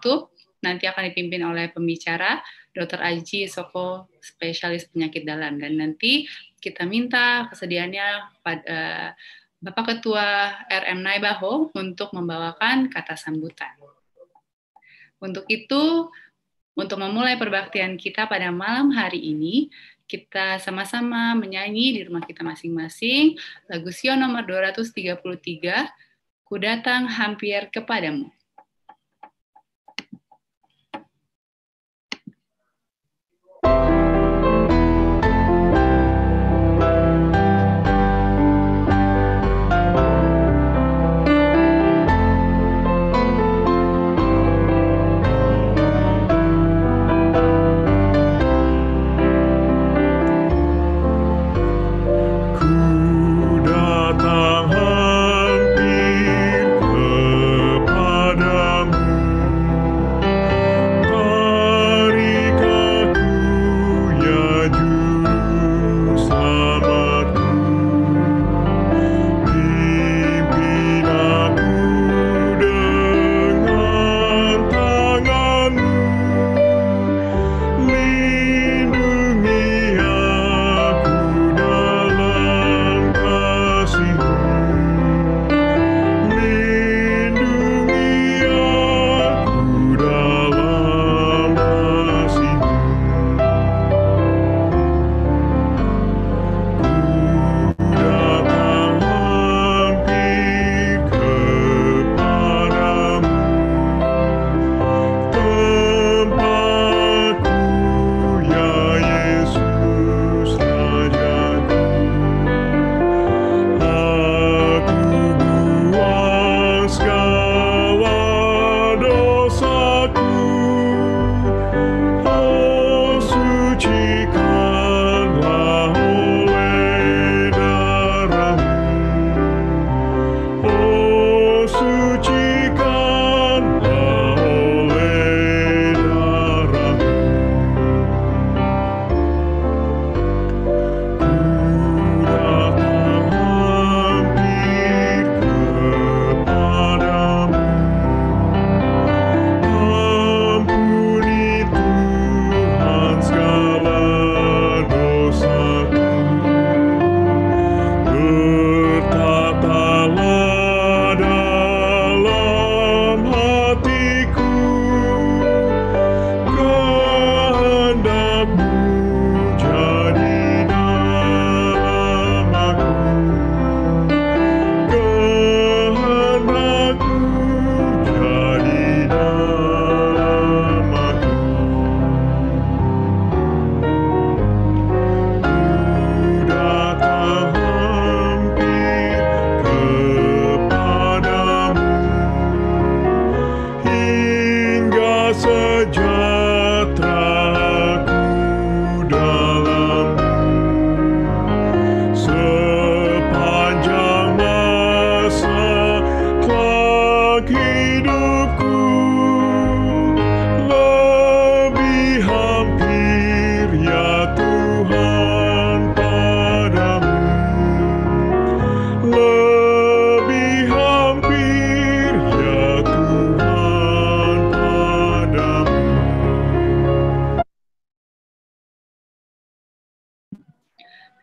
tertutup, nanti akan dipimpin oleh pembicara, Dr. Aji Soko, spesialis penyakit dalam. Dan nanti kita minta kesediaannya pada Bapak Ketua RM Naibaho untuk membawakan kata sambutan. Untuk itu, untuk memulai perbaktian kita pada malam hari ini, kita sama-sama menyanyi di rumah kita masing-masing lagu Sion nomor 233, Ku Datang Hampir Kepadamu.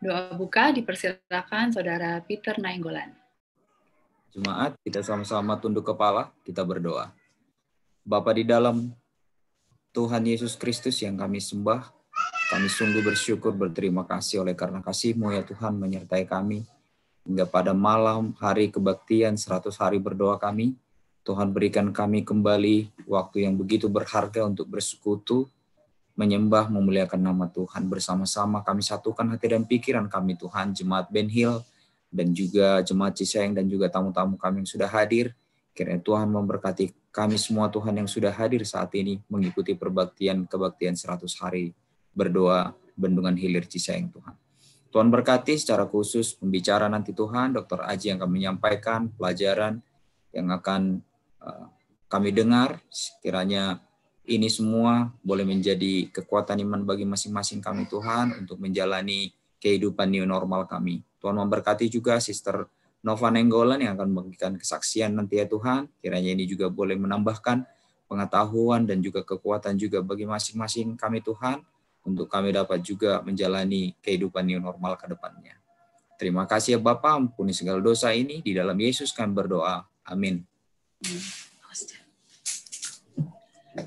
Doa buka dipersilakan Saudara Peter Nainggolan. Jemaat, kita sama-sama tunduk kepala, kita berdoa. Bapa di dalam Tuhan Yesus Kristus yang kami sembah, kami sungguh bersyukur, berterima kasih oleh karena kasih-Mu ya Tuhan menyertai kami. Hingga pada malam hari kebaktian 100 hari berdoa kami, Tuhan berikan kami kembali waktu yang begitu berharga untuk bersekutu, menyembah, memuliakan nama Tuhan. Bersama-sama kami satukan hati dan pikiran kami Tuhan, Jemaat Ben Hill, dan juga Jemaat Cisayang, dan juga tamu-tamu kami yang sudah hadir. Kiranya Tuhan memberkati kami semua Tuhan yang sudah hadir saat ini, mengikuti kebaktian 100 hari berdoa Bendungan Hilir Cisayang Tuhan. Tuhan berkati secara khusus pembicara nanti Tuhan, Dr. Aji yang kami menyampaikan, pelajaran yang akan kami dengar, kiranya ini semua boleh menjadi kekuatan iman bagi masing-masing kami Tuhan untuk menjalani kehidupan new normal kami. Tuhan memberkati juga Sister Nova Nainggolan yang akan memberikan kesaksian nanti ya Tuhan. Kiranya ini juga boleh menambahkan pengetahuan dan juga kekuatan juga bagi masing-masing kami Tuhan, untuk kami dapat juga menjalani kehidupan new normal ke depannya. Terima kasih ya Bapa, ampuni segala dosa ini, di dalam Yesus kami berdoa. Amin.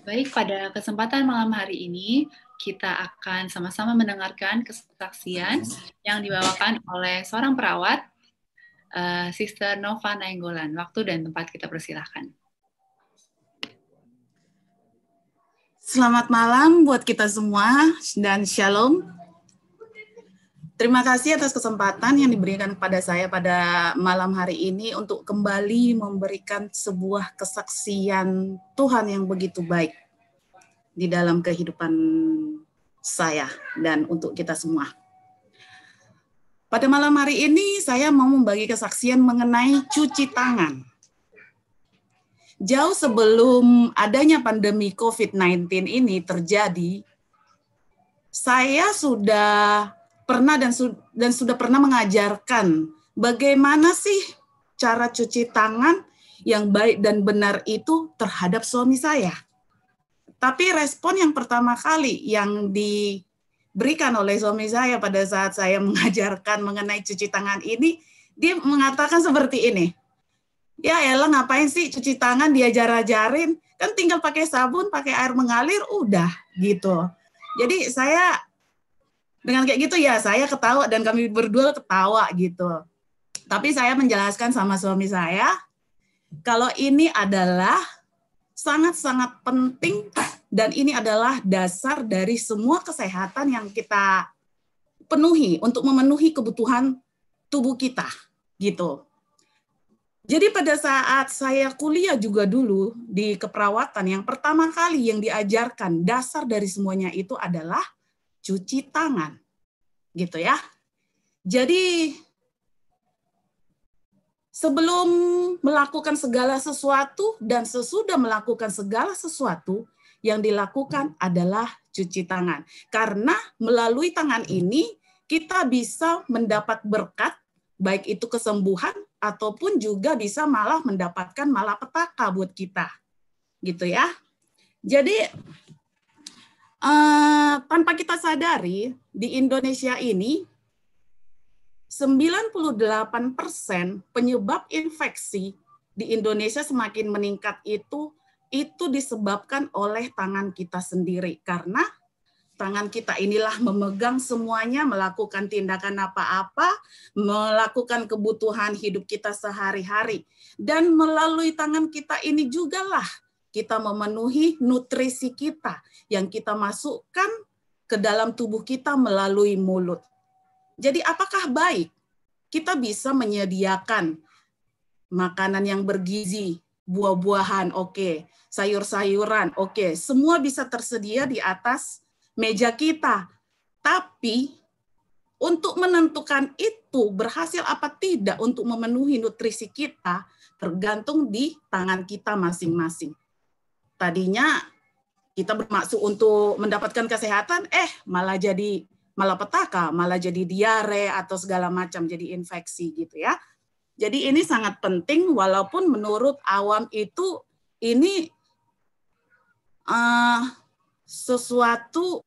Baik, pada kesempatan malam hari ini, kita akan sama-sama mendengarkan kesaksian yang dibawakan oleh seorang perawat, Sister Nova Nainggolan. Waktu dan tempat kita persilahkan. Selamat malam buat kita semua dan shalom. Terima kasih atas kesempatan yang diberikan kepada saya pada malam hari ini untuk kembali memberikan sebuah kesaksian Tuhan yang begitu baik di dalam kehidupan saya dan untuk kita semua. Pada malam hari ini saya mau membagi kesaksian mengenai cuci tangan. Jauh sebelum adanya pandemi COVID-19 ini terjadi, saya sudah pernah dan sudah pernah mengajarkan bagaimana sih cara cuci tangan yang baik dan benar itu terhadap suami saya. Tapi respon yang pertama kali yang diberikan oleh suami saya pada saat saya mengajarkan mengenai cuci tangan ini, dia mengatakan seperti ini. Ya elah, ngapain sih cuci tangan diajar-ajarin, kan tinggal pakai sabun, pakai air mengalir, udah gitu. Jadi saya dengan kayak gitu ya saya ketawa dan kami berdua ketawa gitu. Tapi saya menjelaskan sama suami saya kalau ini adalah sangat-sangat penting dan ini adalah dasar dari semua kesehatan yang kita penuhi untuk memenuhi kebutuhan tubuh kita gitu. Jadi pada saat saya kuliah juga dulu di keperawatan, yang pertama kali yang diajarkan dasar dari semuanya itu adalah cuci tangan. Gitu ya. Jadi sebelum melakukan segala sesuatu dan sesudah melakukan segala sesuatu, yang dilakukan adalah cuci tangan. Karena melalui tangan ini kita bisa mendapat berkat, baik itu kesembuhan ataupun juga bisa malah mendapatkan malapetaka buat kita. Gitu ya. Jadi tanpa kita sadari, di Indonesia ini 98% penyebab infeksi di Indonesia semakin meningkat itu disebabkan oleh tangan kita sendiri. Karena tangan kita inilah memegang semuanya, melakukan tindakan apa-apa, melakukan kebutuhan hidup kita sehari-hari. Dan melalui tangan kita ini jugalah kita memenuhi nutrisi kita yang kita masukkan ke dalam tubuh kita melalui mulut. Jadi apakah baik kita bisa menyediakan makanan yang bergizi, buah-buahan, oke, sayur-sayuran, oke, semua bisa tersedia di atas meja kita. Tapi untuk menentukan itu berhasil apa tidak untuk memenuhi nutrisi kita tergantung di tangan kita masing-masing. Tadinya kita bermaksud untuk mendapatkan kesehatan, malah jadi malapetaka, malah jadi diare atau segala macam, jadi infeksi gitu ya. Jadi ini sangat penting, walaupun menurut awam itu ini sesuatu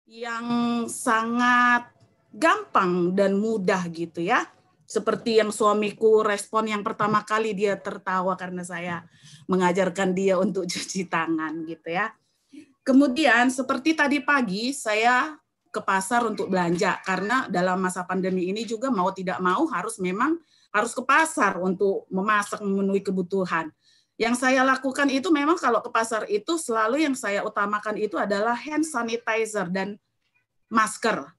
yang sangat gampang dan mudah gitu ya. Seperti yang suamiku respon yang pertama kali, dia tertawa karena saya mengajarkan dia untuk cuci tangan gitu ya. Kemudian seperti tadi pagi saya ke pasar untuk belanja karena dalam masa pandemi ini juga mau tidak mau harus ke pasar untuk memasak, memenuhi kebutuhan. Yang saya lakukan itu memang kalau ke pasar itu selalu yang saya utamakan itu adalah hand sanitizer dan masker.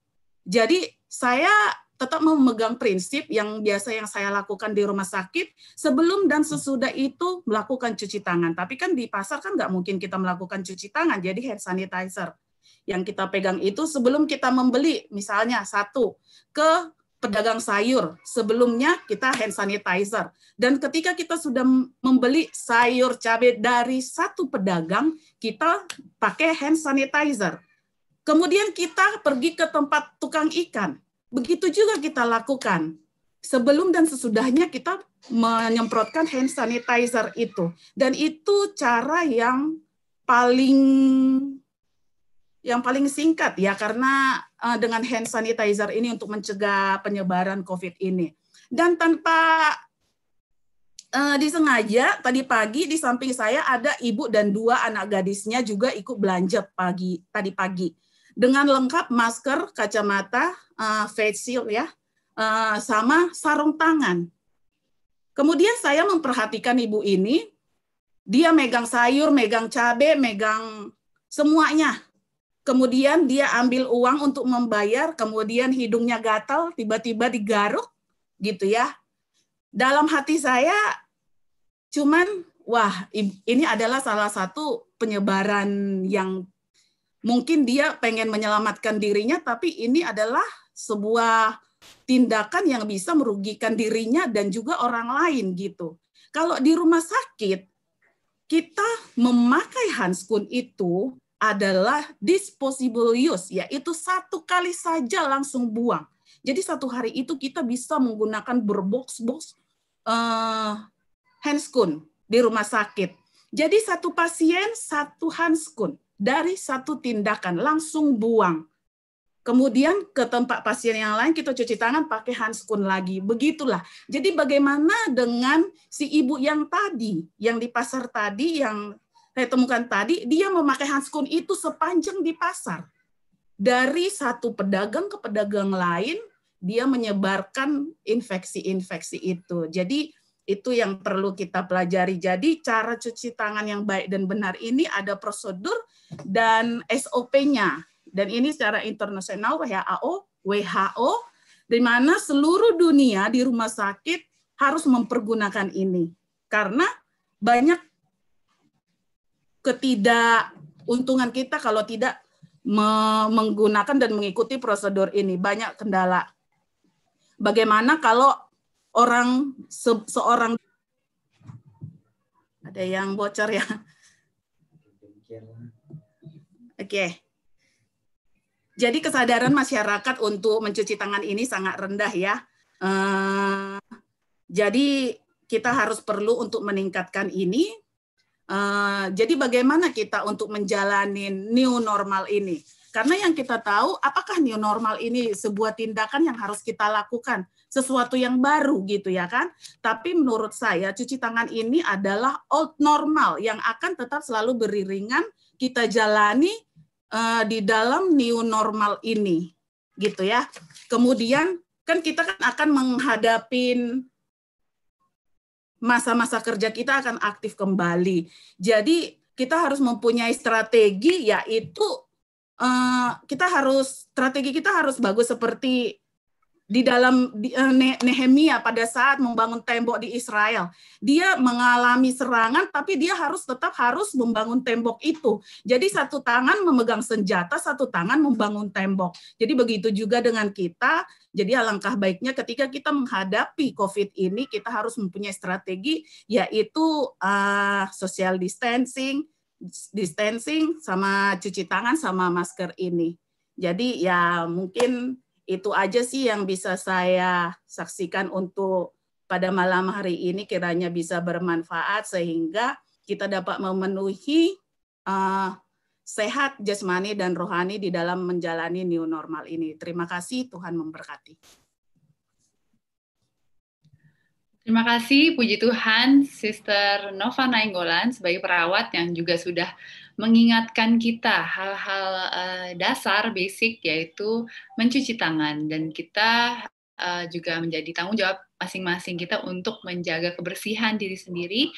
Jadi saya tetap memegang prinsip yang biasa yang saya lakukan di rumah sakit, sebelum dan sesudah itu melakukan cuci tangan. Tapi kan di pasar kan nggak mungkin kita melakukan cuci tangan, jadi hand sanitizer. Yang kita pegang itu sebelum kita membeli, misalnya satu, ke pedagang sayur, sebelumnya kita hand sanitizer. Dan ketika kita sudah membeli sayur cabai dari satu pedagang, kita pakai hand sanitizer. Kemudian kita pergi ke tempat tukang ikan. Begitu juga kita lakukan. sebelum dan sesudahnya kita menyemprotkan hand sanitizer itu. Dan itu cara yang paling singkat ya, karena dengan hand sanitizer ini untuk mencegah penyebaran COVID ini. Dan tanpa disengaja, tadi pagi di samping saya ada ibu dan 2 anak gadisnya juga ikut belanja tadi pagi. Dengan lengkap masker, kacamata, face shield ya, sama sarung tangan. Kemudian saya memperhatikan ibu ini, dia megang sayur, megang cabai, megang semuanya. Kemudian dia ambil uang untuk membayar, kemudian hidungnya gatal, tiba-tiba digaruk, gitu ya. Dalam hati saya, cuman, wah, ini adalah salah satu penyebaran yang mungkin dia pengen menyelamatkan dirinya, tapi ini adalah sebuah tindakan yang bisa merugikan dirinya dan juga orang lain, gitu. Kalau di rumah sakit, kita memakai handskun itu adalah disposable use, yaitu 1 kali saja langsung buang. Jadi 1 hari itu kita bisa menggunakan berbox-box handskun di rumah sakit. Jadi 1 pasien 1 handskun dari 1 tindakan langsung buang. Kemudian ke tempat pasien yang lain kita cuci tangan pakai handskun lagi. Begitulah. Jadi bagaimana dengan si ibu yang tadi, yang di pasar tadi, yang saya temukan tadi, dia memakai handskun itu sepanjang di pasar. Dari satu pedagang ke pedagang lain, dia menyebarkan infeksi-infeksi itu. Jadi itu yang perlu kita pelajari. Jadi cara cuci tangan yang baik dan benar ini ada prosedur dan SOP-nya. Dan ini secara internasional WHO, di mana seluruh dunia di rumah sakit harus mempergunakan ini. Karena banyak ketidakuntungan kita kalau tidak menggunakan dan mengikuti prosedur ini. Banyak kendala. Bagaimana kalau seorang ada yang bocor ya? Oke. Jadi kesadaran masyarakat untuk mencuci tangan ini sangat rendah ya. Jadi kita harus perlu untuk meningkatkan ini. Jadi bagaimana kita untuk menjalani new normal ini? Karena yang kita tahu, apakah new normal ini sebuah tindakan yang harus kita lakukan, sesuatu yang baru gitu ya kan? Tapi menurut saya cuci tangan ini adalah old normal yang akan tetap selalu beriringan kita jalani di dalam new normal ini, gitu ya. Kemudian kan kita akan menghadapin masa-masa kerja kita akan aktif kembali. Jadi kita harus mempunyai strategi, yaitu strategi kita harus bagus seperti di dalam Nehemia pada saat membangun tembok di Israel. Dia mengalami serangan, tapi dia tetap harus membangun tembok itu. Jadi 1 tangan memegang senjata, 1 tangan membangun tembok. Jadi begitu juga dengan kita. Jadi alangkah baiknya ketika kita menghadapi COVID ini, kita harus mempunyai strategi, yaitu social distancing, sama cuci tangan, sama masker ini. Jadi ya mungkin itu aja sih yang bisa saya saksikan untuk pada malam hari ini, kiranya bisa bermanfaat sehingga kita dapat memenuhi sehat jasmani dan rohani di dalam menjalani new normal ini. Terima kasih, Tuhan memberkati. Terima kasih, puji Tuhan, Sister Nova Nainggolan sebagai perawat yang juga sudah mengingatkan kita hal-hal dasar, basic, yaitu mencuci tangan. Dan kita juga menjadi tanggung jawab masing-masing kita untuk menjaga kebersihan diri sendiri,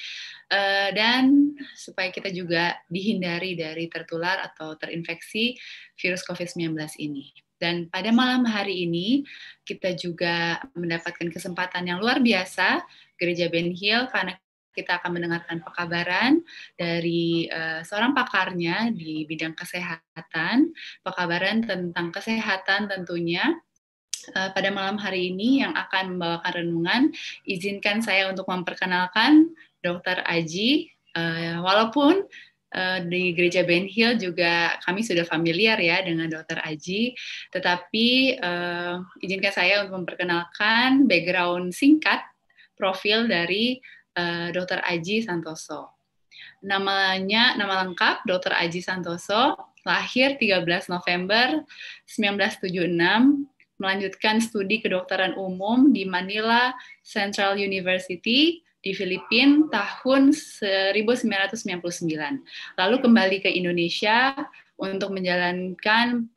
dan supaya kita juga dihindari dari tertular atau terinfeksi virus COVID-19 ini. Dan pada malam hari ini, kita juga mendapatkan kesempatan yang luar biasa, Gereja Ben Hill, karena kita akan mendengarkan pekabaran dari seorang pakarnya di bidang kesehatan, pekabaran tentang kesehatan tentunya. Pada malam hari ini yang akan membawakan renungan, izinkan saya untuk memperkenalkan Dr. Aji, walaupun di Gereja Ben Hill juga kami sudah familiar ya dengan Dr. Aji, tetapi izinkan saya untuk memperkenalkan background singkat profil dari Dr. Aji Santoso. Nama lengkap Dr. Aji Santoso, lahir 13 November 1976, melanjutkan studi kedokteran umum di Manila Central University di Filipina tahun 1999. Lalu kembali ke Indonesia untuk menjalankan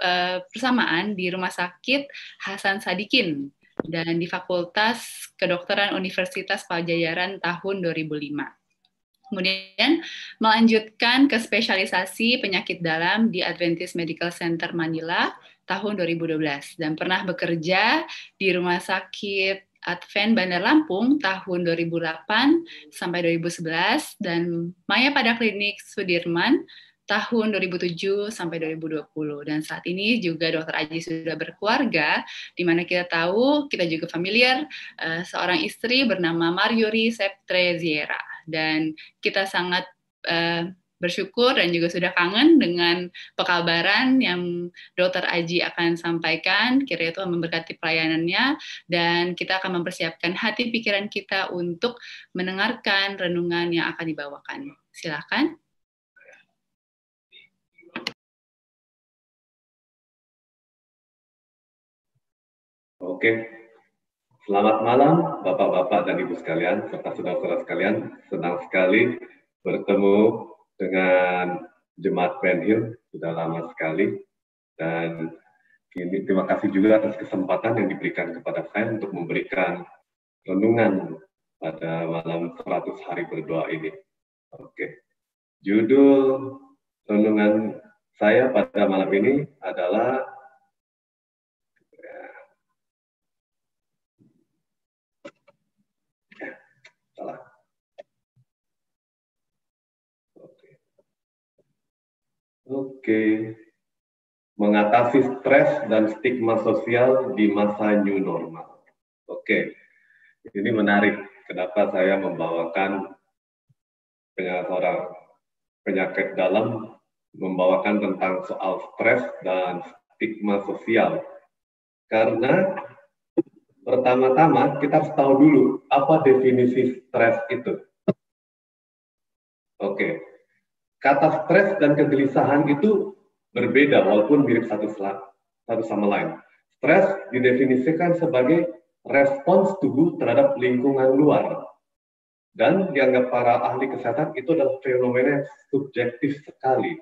persamaan di Rumah Sakit Hasan Sadikin dan di Fakultas Kedokteran Universitas Pajajaran tahun 2005. Kemudian melanjutkan ke spesialisasi penyakit dalam di Adventist Medical Center Manila tahun 2012 dan pernah bekerja di Rumah Sakit Advent Bandar Lampung tahun 2008 sampai 2011 dan Maya pada Klinik Sudirman tahun 2007 sampai 2020. Dan saat ini juga Dr. Aji sudah berkeluarga, di mana kita tahu, kita juga familiar, seorang istri bernama Marjorie Septreziera. Dan kita sangat bersyukur dan juga sudah kangen dengan pekabaran yang Dr. Aji akan sampaikan, kiranya Tuhan memberkati pelayanannya, dan kita akan mempersiapkan hati pikiran kita untuk mendengarkan renungan yang akan dibawakan. Silakan. Oke, selamat malam Bapak-Bapak dan Ibu sekalian, serta saudara-saudara sekalian. Senang sekali bertemu dengan Jemaat Ben Hill, sudah lama sekali. Dan ini terima kasih juga atas kesempatan yang diberikan kepada saya untuk memberikan renungan pada malam 100 hari berdoa ini. Oke, judul renungan saya pada malam ini adalah mengatasi stres dan stigma sosial di masa new normal. Ini menarik. Kenapa saya membawakan seorang penyakit dalam, membawakan tentang soal stres dan stigma sosial. Karena pertama-tama kita harus tahu dulu apa definisi stres itu. Kata stres dan kegelisahan itu berbeda walaupun mirip satu sama lain. Stres didefinisikan sebagai respons tubuh terhadap lingkungan luar. Dan dianggap para ahli kesehatan itu adalah fenomena yang subjektif sekali.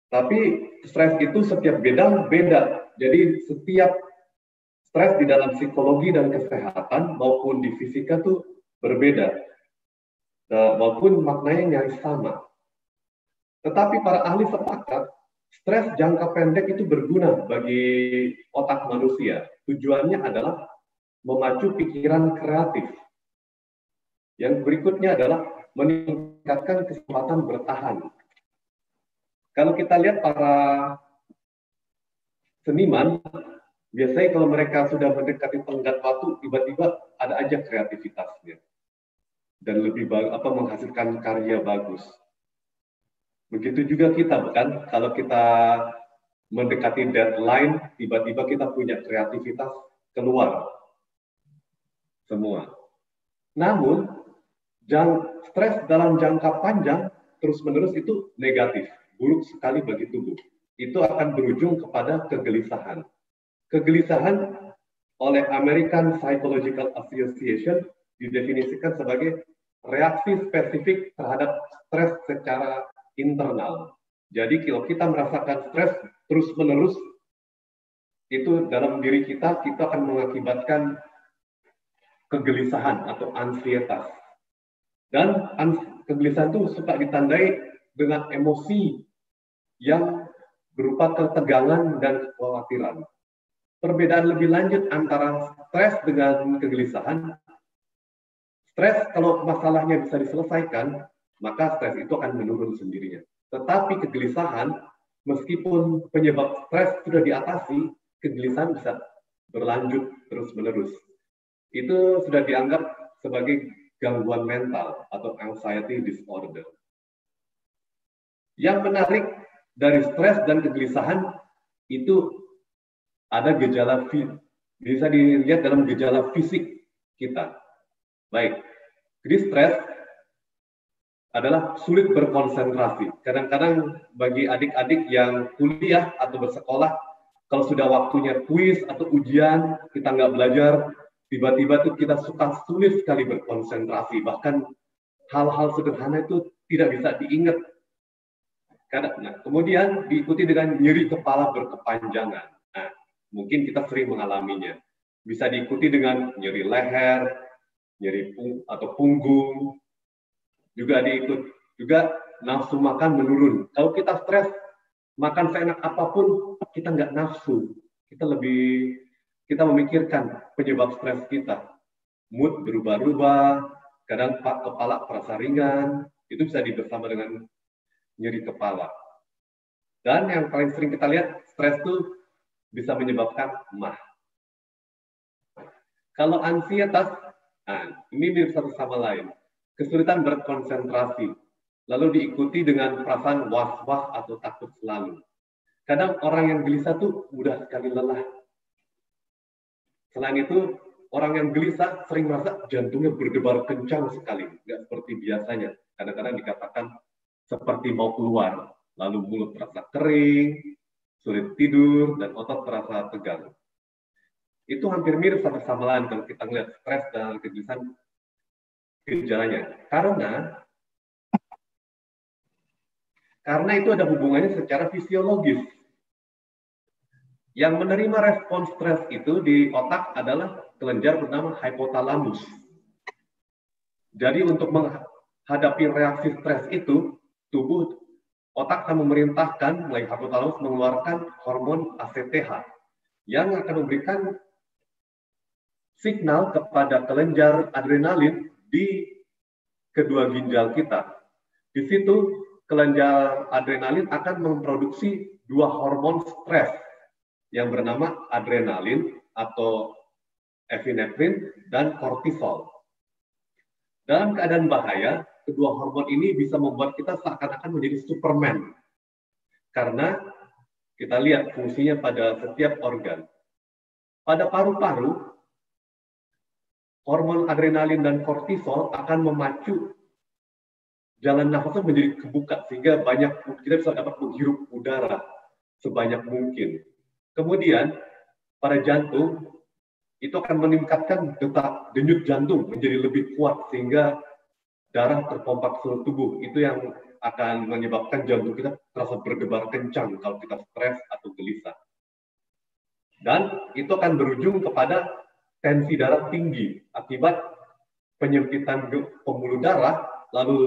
Tapi stres itu setiap beda. Jadi setiap stres di dalam psikologi dan kesehatan maupun di fisika tuh berbeda, walaupun maknanya nyaris sama. Tetapi para ahli sepakat, stres jangka pendek itu berguna bagi otak manusia. Tujuannya adalah memacu pikiran kreatif. Yang berikutnya adalah meningkatkan kesempatan bertahan. Kalau kita lihat para seniman, biasanya kalau mereka sudah mendekati tenggat waktu, tiba-tiba ada aja kreativitasnya. Dan lebih menghasilkan karya bagus. Begitu juga kita, bukan? Kalau kita mendekati deadline, tiba-tiba kita punya kreativitas keluar semua. Namun, stres dalam jangka panjang terus-menerus itu negatif, buruk sekali bagi tubuh. Itu akan berujung kepada kegelisahan. Kegelisahan oleh American Psychological Association didefinisikan sebagai reaksi spesifik terhadap stres secara internal. Jadi kalau kita merasakan stres terus-menerus, itu dalam diri kita akan mengakibatkan kegelisahan atau ansietas. Dan kegelisahan itu suka ditandai dengan emosi yang berupa ketegangan dan kekhawatiran. Perbedaan lebih lanjut antara stres dengan kegelisahan. Stres kalau masalahnya bisa diselesaikan, maka stres itu akan menurun sendirinya. Tetapi kegelisahan, meskipun penyebab stres sudah diatasi, kegelisahan bisa berlanjut terus-menerus. Itu sudah dianggap sebagai gangguan mental atau anxiety disorder. Yang menarik dari stres dan kegelisahan itu ada gejala bisa dilihat dalam gejala fisik kita. Baik, jadi stres adalah sulit berkonsentrasi. Kadang-kadang bagi adik-adik yang kuliah atau bersekolah, kalau sudah waktunya kuis atau ujian, kita nggak belajar, tiba-tiba tuh kita suka sulit sekali berkonsentrasi. Bahkan hal-hal sederhana itu tidak bisa diingat. Nah, kemudian diikuti dengan nyeri kepala berkepanjangan. Nah, mungkin kita sering mengalaminya. Bisa diikuti dengan nyeri leher, nyeri punggung, juga nafsu makan menurun. Kalau kita stres, makan seenak apapun, kita nggak nafsu. Kita memikirkan penyebab stres kita. Mood berubah-ubah, kadang kepala terasa ringan, itu bisa bersama dengan nyeri kepala. Dan yang paling sering kita lihat, stres itu bisa menyebabkan emah. Kalau ansietas, nah, ini mirip satu sama lain. Kesulitan berkonsentrasi, lalu diikuti dengan perasaan was-was atau takut selalu. Kadang orang yang gelisah tuh mudah sekali lelah. Selain itu, orang yang gelisah sering merasa jantungnya berdebar kencang sekali, nggak seperti biasanya. Kadang-kadang dikatakan seperti mau keluar, lalu mulut terasa kering, sulit tidur, dan otot terasa tegang. Itu hampir mirip satu sama lain kalau kita melihat stres dan kegelisahan gejalanya. Karena itu ada hubungannya secara fisiologis. Yang menerima respon stres itu di otak adalah kelenjar bernama hipotalamus. Jadi untuk menghadapi reaksi stres itu, otak akan memerintahkan melalui hipotalamus mengeluarkan hormon ACTH yang akan memberikan signal kepada kelenjar adrenalin di kedua ginjal kita. Di situ kelenjar adrenalin akan memproduksi dua hormon stres yang bernama adrenalin atau epinefrin dan kortisol. Dalam keadaan bahaya, kedua hormon ini bisa membuat kita seakan-akan menjadi Superman. Karena kita lihat fungsinya pada setiap organ. Pada paru-paru, hormon adrenalin dan kortisol akan memacu jalan nafasnya menjadi kebuka sehingga kita bisa dapat menghirup udara sebanyak mungkin. Kemudian pada jantung itu akan meningkatkan denyut jantung menjadi lebih kuat sehingga darah terpompa ke seluruh tubuh. Itu yang akan menyebabkan jantung kita terasa berdebar kencang kalau kita stres atau gelisah. Dan itu akan berujung kepada tensi darah tinggi akibat penyempitan pembuluh darah, lalu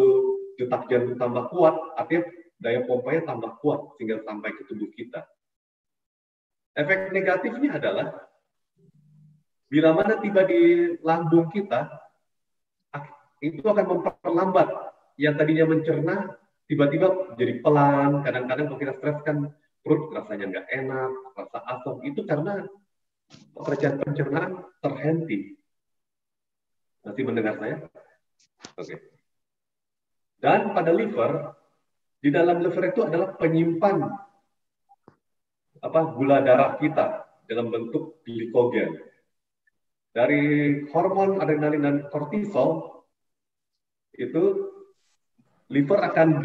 detak jantung tambah kuat, artinya daya pompanya tambah kuat sehingga sampai ke tubuh kita. Efek negatifnya adalah bila mana tiba di lambung kita, itu akan memperlambat yang tadinya mencerna tiba-tiba jadi pelan. Kadang-kadang kalau kita stres kan perut rasanya nggak enak, rasa asam, itu karena pekerjaan pencernaan terhenti. Masih mendengar saya? Oke. Dan pada liver, di dalam liver itu adalah penyimpan gula darah kita dalam bentuk glikogen. Dari hormon adrenalin dan kortisol itu liver akan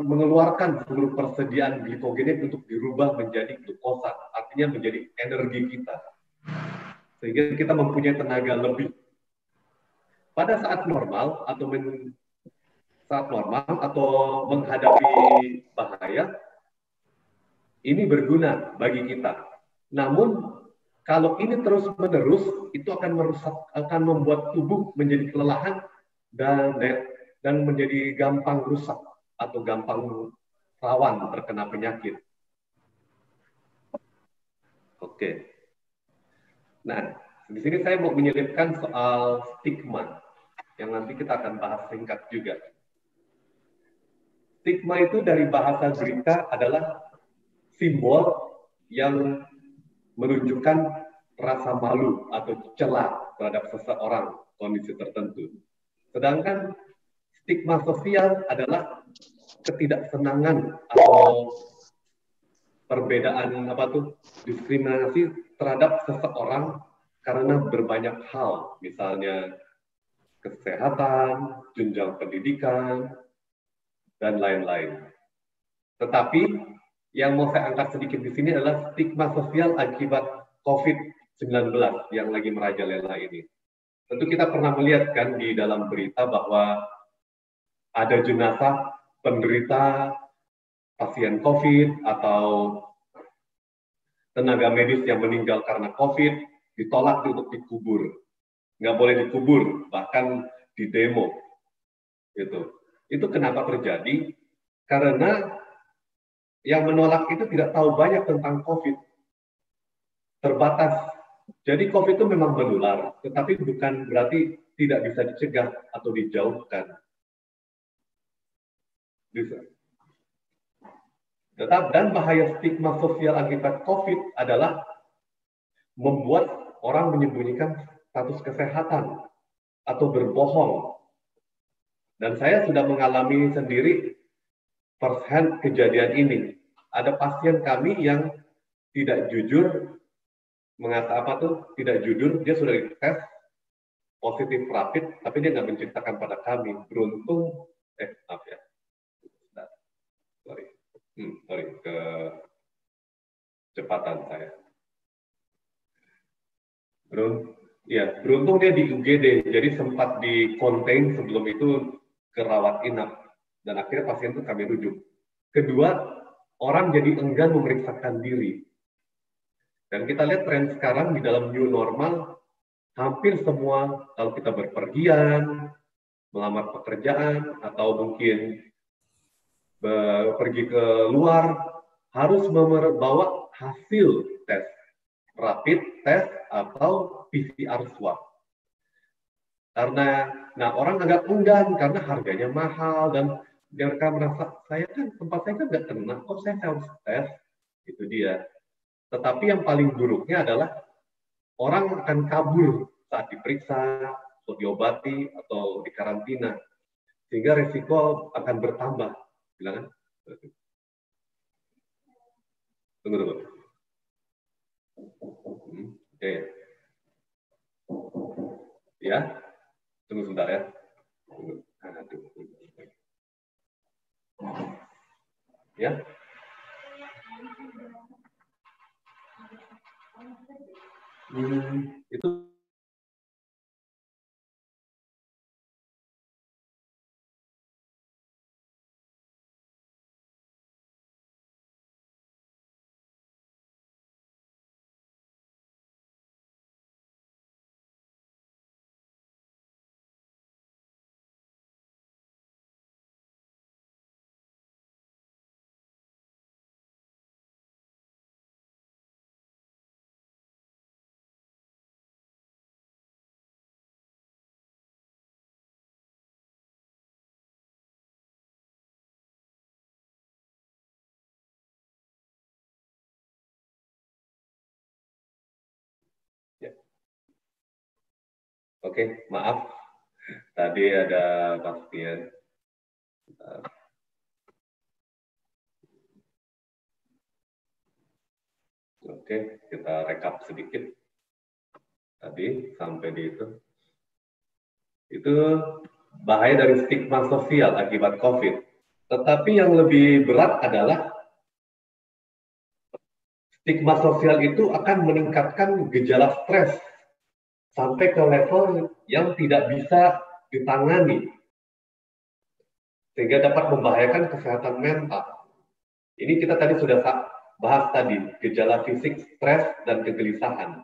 mengeluarkan seluruh persediaan glikogennya untuk dirubah menjadi glukosa, artinya menjadi energi kita. Sehingga kita mempunyai tenaga lebih. Pada saat normal atau menghadapi bahaya, ini berguna bagi kita. Namun kalau ini terus-menerus, itu akan membuat tubuh menjadi kelelahan dan menjadi gampang rusak atau gampang rawan terkena penyakit. Oke. Nah, di sini saya mau menyelipkan soal stigma yang nanti kita akan bahas singkat juga. Stigma itu dari bahasa Greka adalah simbol yang menunjukkan rasa malu atau celah terhadap seseorang kondisi tertentu. Sedangkan stigma sosial adalah ketidaksenangan atau perbedaan diskriminasi terhadap seseorang karena berbanyak hal, misalnya kesehatan, jenjang pendidikan, dan lain-lain. Tetapi yang mau saya angkat sedikit di sini adalah stigma sosial akibat COVID-19 yang lagi merajalela ini. Tentu kita pernah melihat kan di dalam berita bahwa ada jenazah penderita pasien COVID atau tenaga medis yang meninggal karena COVID ditolak untuk dikubur. Nggak boleh dikubur, bahkan didemo. Itu kenapa terjadi? Karena yang menolak itu tidak tahu banyak tentang COVID. Terbatas. Jadi COVID itu memang menular, tetapi bukan berarti tidak bisa dicegah atau dijauhkan. Bisa. Dan bahaya stigma sosial akibat COVID adalah membuat orang menyembunyikan status kesehatan atau berbohong. Dan saya sudah mengalami sendiri first hand kejadian ini. Ada pasien kami yang tidak jujur, tidak jujur, dia sudah dites positif rapid, tapi dia nggak menceritakan pada kami. Beruntung, maaf ya. Sorry, kecepatan saya. Beruntung dia di UGD, jadi sempat di contain sebelum itu ke rawat inap, dan akhirnya pasien itu kami rujuk. Kedua, orang jadi enggan memeriksakan diri. Dan kita lihat tren sekarang di dalam new normal, hampir semua kalau kita berpergian, melamar pekerjaan, atau mungkin pergi ke luar, harus membawa hasil tes, rapid test atau PCR swab. Karena orang agak enggan karena harganya mahal dan mereka merasa tempat saya kan nggak kena, kok saya harus tes, itu dia. Tetapi yang paling buruknya adalah orang akan kabur saat diperiksa, atau diobati, atau dikarantina, sehingga risiko akan bertambah. Bilangan? Tunggu. Oke. Ya, tunggu sebentar ya. Ya. Itu Oke, maaf. Tadi ada pasien. Oke, kita rekap sedikit. Tadi sampai di itu. Itu bahaya dari stigma sosial akibat COVID. Tetapi yang lebih berat adalah stigma sosial itu akan meningkatkan gejala stres sampai ke level yang tidak bisa ditangani, sehingga dapat membahayakan kesehatan mental. Ini kita tadi sudah bahas tadi, gejala fisik, stres, dan kegelisahan.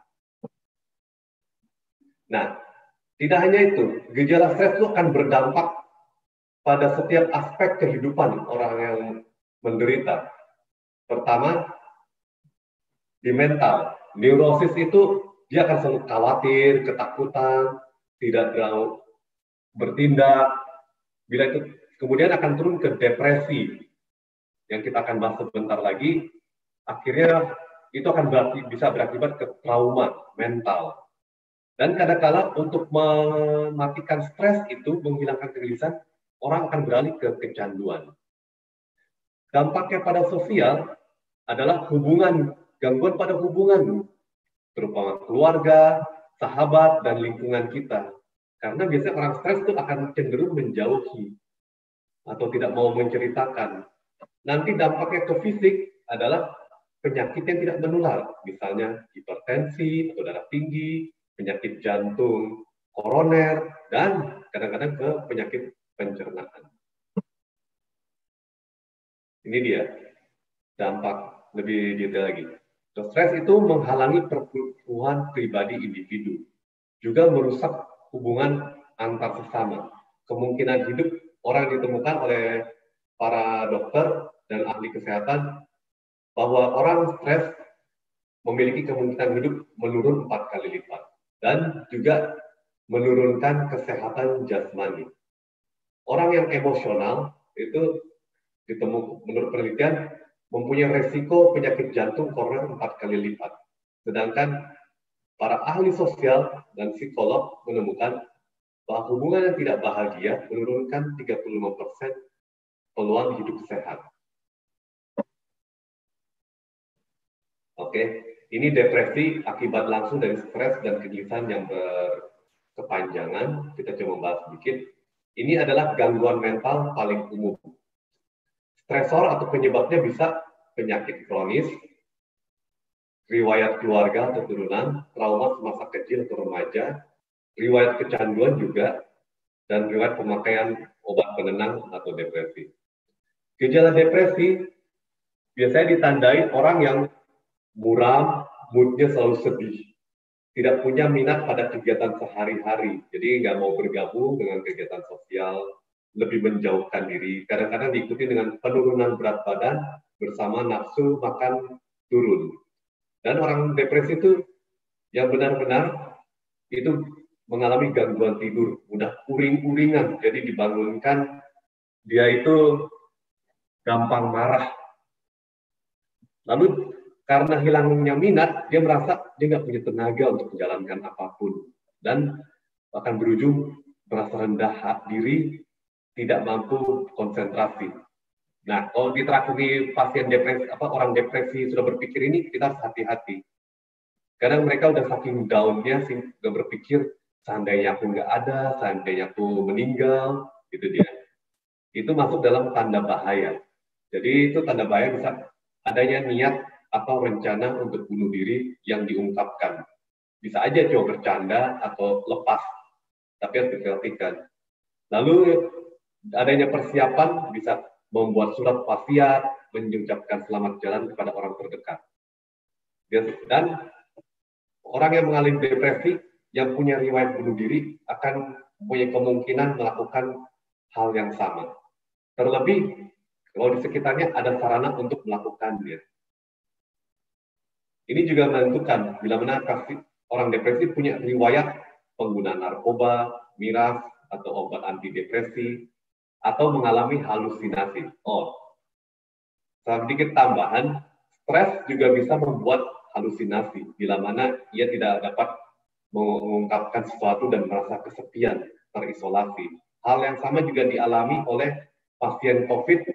Nah, tidak hanya itu, gejala stres itu akan berdampak pada setiap aspek kehidupan orang yang menderita. Pertama, di mental. Neurosis itu dia akan selalu khawatir, ketakutan, tidak mau bertindak. Bila itu kemudian akan turun ke depresi, yang kita akan bahas sebentar lagi. Akhirnya itu akan bisa berakibat ke trauma mental. Dan kadang-kala untuk mematikan stres itu, menghilangkan kegelisahan, orang akan beralih ke kecanduan. Dampaknya pada sosial adalah gangguan pada hubungan, terutama keluarga, sahabat, dan lingkungan kita. Karena biasanya orang stres itu akan cenderung menjauhi atau tidak mau menceritakan. Nanti dampaknya ke fisik adalah penyakit yang tidak menular, misalnya hipertensi atau darah tinggi, penyakit jantung koroner, dan kadang-kadang ke penyakit pencernaan. Ini dia dampak lebih detail lagi. Stres itu menghalangi pertumbuhan pribadi individu, juga merusak hubungan antar sesama. Kemungkinan hidup orang ditemukan oleh para dokter dan ahli kesehatan bahwa orang stres memiliki kemungkinan hidup menurun 4 kali lipat dan juga menurunkan kesehatan jasmani. Orang yang emosional itu menurut penelitian mempunyai resiko penyakit jantung koroner 4 kali lipat. Sedangkan para ahli sosial dan psikolog menemukan bahwa hubungan yang tidak bahagia menurunkan 35% peluang hidup sehat. Oke, ini depresi akibat langsung dari stres dan kegelisahan yang berkepanjangan. Kita coba bahas sedikit. Ini adalah gangguan mental paling umum. Stresor atau penyebabnya bisa penyakit kronis, riwayat keluarga atau turunan, trauma semasa kecil atau remaja, riwayat kecanduan juga, dan riwayat pemakaian obat penenang atau depresi. Gejala depresi biasanya ditandai orang yang muram, moodnya selalu sedih, tidak punya minat pada kegiatan sehari-hari, jadi nggak mau bergabung dengan kegiatan sosial, lebih menjauhkan diri, kadang-kadang diikuti dengan penurunan berat badan bersama nafsu makan turun. Dan orang depresi itu yang benar-benar itu mengalami gangguan tidur, mudah uring-uringan, jadi dibangunkan, dia itu gampang marah. Lalu karena hilangnya minat, dia merasa dia nggak punya tenaga untuk menjalankan apapun. Dan akan berujung merasa rendah diri, tidak mampu konsentrasi. Nah, kalau diterakumi pasien depresi, orang depresi sudah berpikir ini, kita harus hati-hati. Kadang mereka udah saking down-nya, sudah berpikir, seandainya aku nggak ada, seandainya aku meninggal, gitu dia. Itu masuk dalam tanda bahaya. Jadi itu tanda bahaya bisa adanya niat atau rencana untuk bunuh diri yang diungkapkan. Bisa aja coba bercanda atau lepas, tapi harus diperhatikan. Lalu adanya persiapan bisa membuat surat wasiat, mengucapkan selamat jalan kepada orang terdekat. Dan orang yang mengalami depresi yang punya riwayat bunuh diri akan punya kemungkinan melakukan hal yang sama. Terlebih kalau di sekitarnya ada sarana untuk melakukannya. Ini juga menentukan bila mana orang depresi punya riwayat penggunaan narkoba, miras, atau obat antidepresi, atau mengalami halusinasi. Sedikit tambahan, stres juga bisa membuat halusinasi, bila mana ia tidak dapat mengungkapkan sesuatu dan merasa kesepian, terisolasi. Hal yang sama juga dialami oleh pasien COVID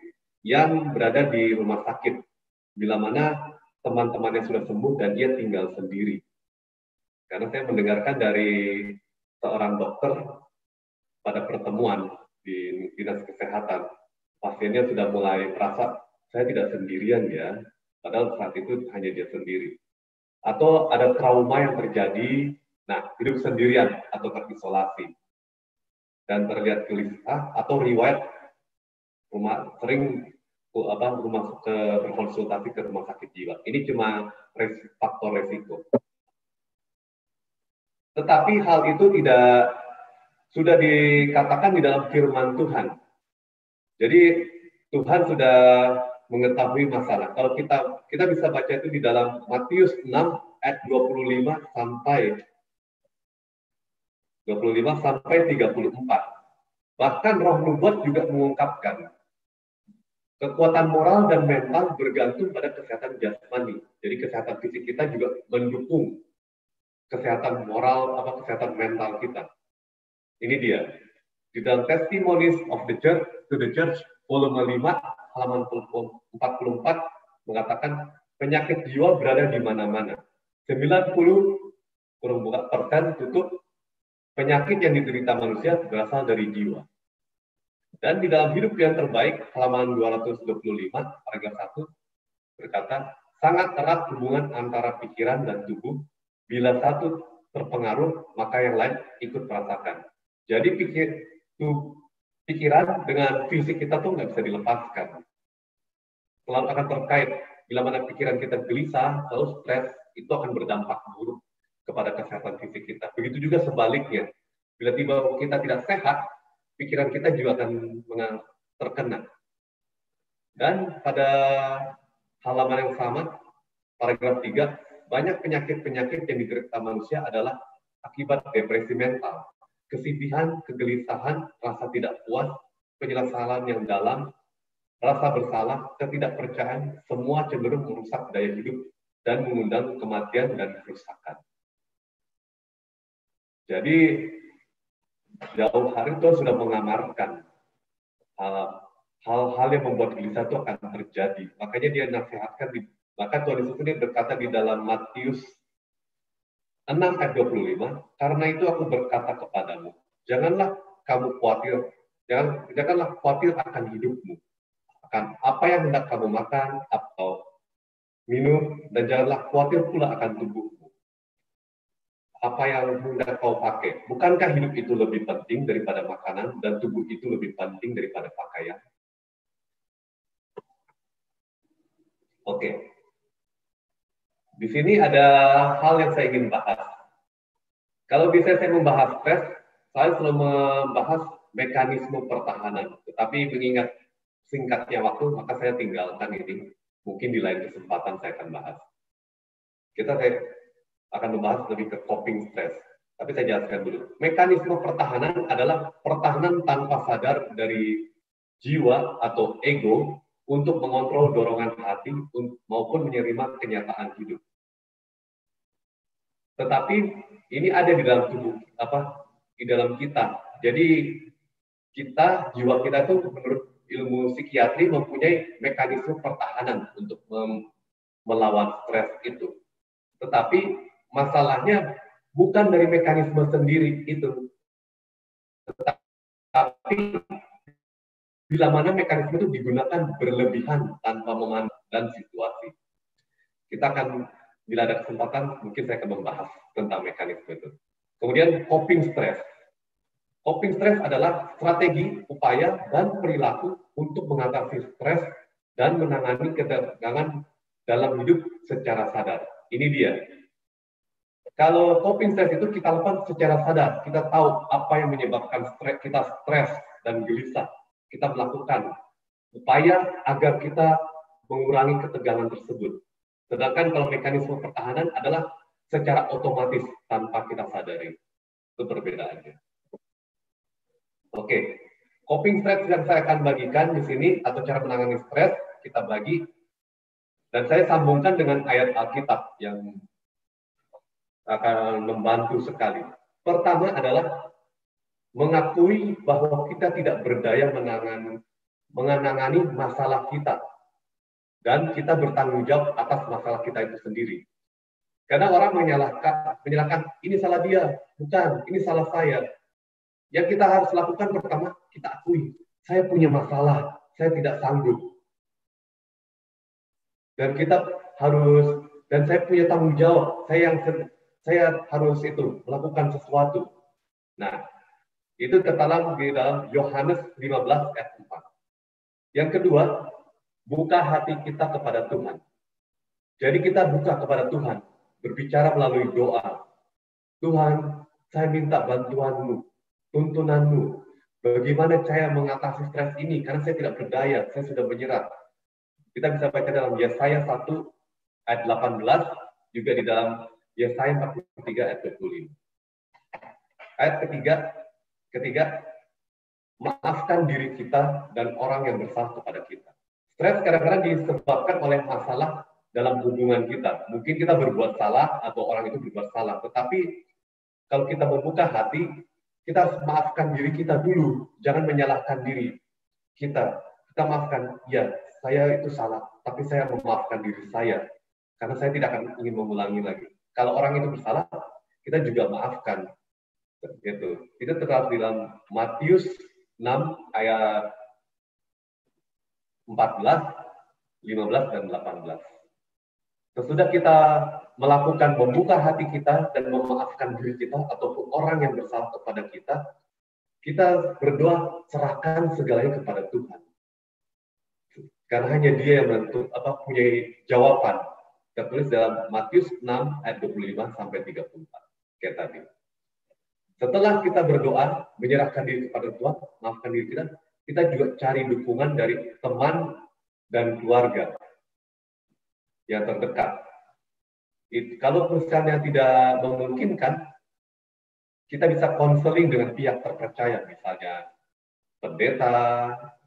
yang berada di rumah sakit, bila mana teman-temannya sudah sembuh dan dia tinggal sendiri. Karena saya mendengarkan dari seorang dokter pada pertemuan di dinas kesehatan, pasiennya sudah mulai merasa saya tidak sendirian ya, padahal saat itu hanya dia sendiri. Atau ada trauma yang terjadi, nah hidup sendirian atau terisolasi dan terlihat gelisah atau riwayat sering berkonsultasi ke rumah sakit jiwa. Ini cuma faktor resiko. Tetapi hal itu sudah dikatakan di dalam firman Tuhan. Jadi Tuhan sudah mengetahui masalah. Kalau kita bisa baca itu di dalam Matius 6 ayat 25 sampai 34. Bahkan Roh Nubuat juga mengungkapkan kekuatan moral dan mental bergantung pada kesehatan jasmani. Jadi kesehatan fisik kita juga mendukung kesehatan moral, kesehatan mental kita. Ini dia. Di dalam Testimonies of the Church to the Church, volume 5, halaman 44, mengatakan penyakit jiwa berada di mana-mana. 90% penyakit yang diderita manusia berasal dari jiwa. Dan di dalam Hidup yang Terbaik, halaman 225, paragraf 1, berkata, sangat erat hubungan antara pikiran dan tubuh. Bila satu terpengaruh, maka yang lain ikut merasakan. Jadi pikiran dengan fisik kita tuh nggak bisa dilepaskan. Selalu akan terkait. Bila mana pikiran kita gelisah, lalu stres, itu akan berdampak buruk kepada kesehatan fisik kita. Begitu juga sebaliknya. Bila tiba kita tidak sehat, pikiran kita juga akan terkena. Dan pada halaman yang sama, paragraf 3, banyak penyakit-penyakit yang diderita manusia adalah akibat depresi mental, kesedihan, kegelisahan, rasa tidak puas, penyesalan yang dalam, rasa bersalah, ketidakpercayaan, semua cenderung merusak daya hidup dan mengundang kematian dan kerusakan. Jadi, jauh hari Tuhan sudah mengamarkan hal-hal yang membuat gelisah itu akan terjadi. Makanya dia nasihatkan, maka Tuhan Yesus ini berkata di dalam Matius 6 ayat 25, karena itu aku berkata kepadamu, janganlah khawatir akan hidupmu, akan apa yang hendak kamu makan atau minum, dan janganlah khawatir pula akan tubuhmu, apa yang hendak kau pakai. Bukankah hidup itu lebih penting daripada makanan, dan tubuh itu lebih penting daripada pakaian? Oke. Di sini ada hal yang saya ingin bahas. Kalau bisa saya membahas stres, saya selalu membahas mekanisme pertahanan. Tetapi mengingat singkatnya waktu, maka saya tinggalkan ini. Mungkin di lain kesempatan saya akan bahas. Saya akan membahas lebih ke coping stress. Tapi saya jelaskan dulu. Mekanisme pertahanan adalah pertahanan tanpa sadar dari jiwa atau ego untuk mengontrol dorongan hati maupun menerima kenyataan hidup. Tetapi ini ada di dalam tubuh, di dalam kita. Jadi jiwa kita itu menurut ilmu psikiatri mempunyai mekanisme pertahanan untuk melawan stres itu. Tetapi masalahnya bukan dari mekanisme sendiri itu. Tetapi bila mana mekanisme itu digunakan berlebihan tanpa memandang situasi. Kita akan, bila ada kesempatan, mungkin saya akan membahas tentang mekanisme itu. Kemudian coping stress. Coping stress adalah strategi, upaya, dan perilaku untuk mengatasi stres dan menangani ketegangan dalam hidup secara sadar. Ini dia. Kalau coping stress itu kita lakukan secara sadar, kita tahu apa yang menyebabkan kita stres dan gelisah. Kita melakukan upaya agar kita mengurangi ketegangan tersebut. Sedangkan kalau mekanisme pertahanan adalah secara otomatis tanpa kita sadari. Itu perbedaannya. Oke, coping stress yang saya akan bagikan di sini atau cara menangani stres kita bagi, dan saya sambungkan dengan ayat Alkitab yang akan membantu sekali. Pertama adalah mengakui bahwa kita tidak berdaya menangani masalah kita, dan kita bertanggung jawab atas masalah kita itu sendiri. Karena orang menyalahkan ini salah dia, bukan, ini salah saya. Yang kita harus lakukan pertama, kita akui, saya punya masalah, saya tidak sanggup. Dan saya punya tanggung jawab, saya harus melakukan sesuatu. Nah, itu tertanam di dalam Yohanes 15 ayat 4. Yang kedua, buka hati kita kepada Tuhan. Jadi kita buka kepada Tuhan, berbicara melalui doa. Tuhan, saya minta bantuan-Mu, tuntunan-Mu. Bagaimana saya mengatasi stres ini? Karena saya tidak berdaya, saya sudah menyerah. Kita bisa baca dalam Yesaya 1 ayat 18, juga di dalam Yesaya 43 ayat 25. Ayat ketiga, maafkan diri kita dan orang yang bersalah kepada kita. Stres kadang-kadang disebabkan oleh masalah dalam hubungan kita. Mungkin kita berbuat salah atau orang itu berbuat salah, tetapi kalau kita membuka hati, kita harus maafkan diri kita dulu. Jangan menyalahkan diri kita. Kita maafkan, ya saya itu salah, tapi saya memaafkan diri saya. Karena saya tidak akan ingin mengulangi lagi. Kalau orang itu bersalah, kita juga maafkan. Gitu. Itu terdapat dalam Matius 6 ayat 14, 15, dan 18. Sesudah kita melakukan membuka hati kita dan memaafkan diri kita ataupun orang yang bersalah kepada kita, kita berdoa serahkan segalanya kepada Tuhan. Karena hanya Dia yang punya jawaban. Tertulis dalam Matius 6 ayat 25 sampai 34 kayak tadi. Setelah kita berdoa, menyerahkan diri kepada Tuhan, maafkan diri kita juga cari dukungan dari teman dan keluarga yang terdekat. Kalau misalnya tidak memungkinkan, kita bisa konseling dengan pihak terpercaya, misalnya pendeta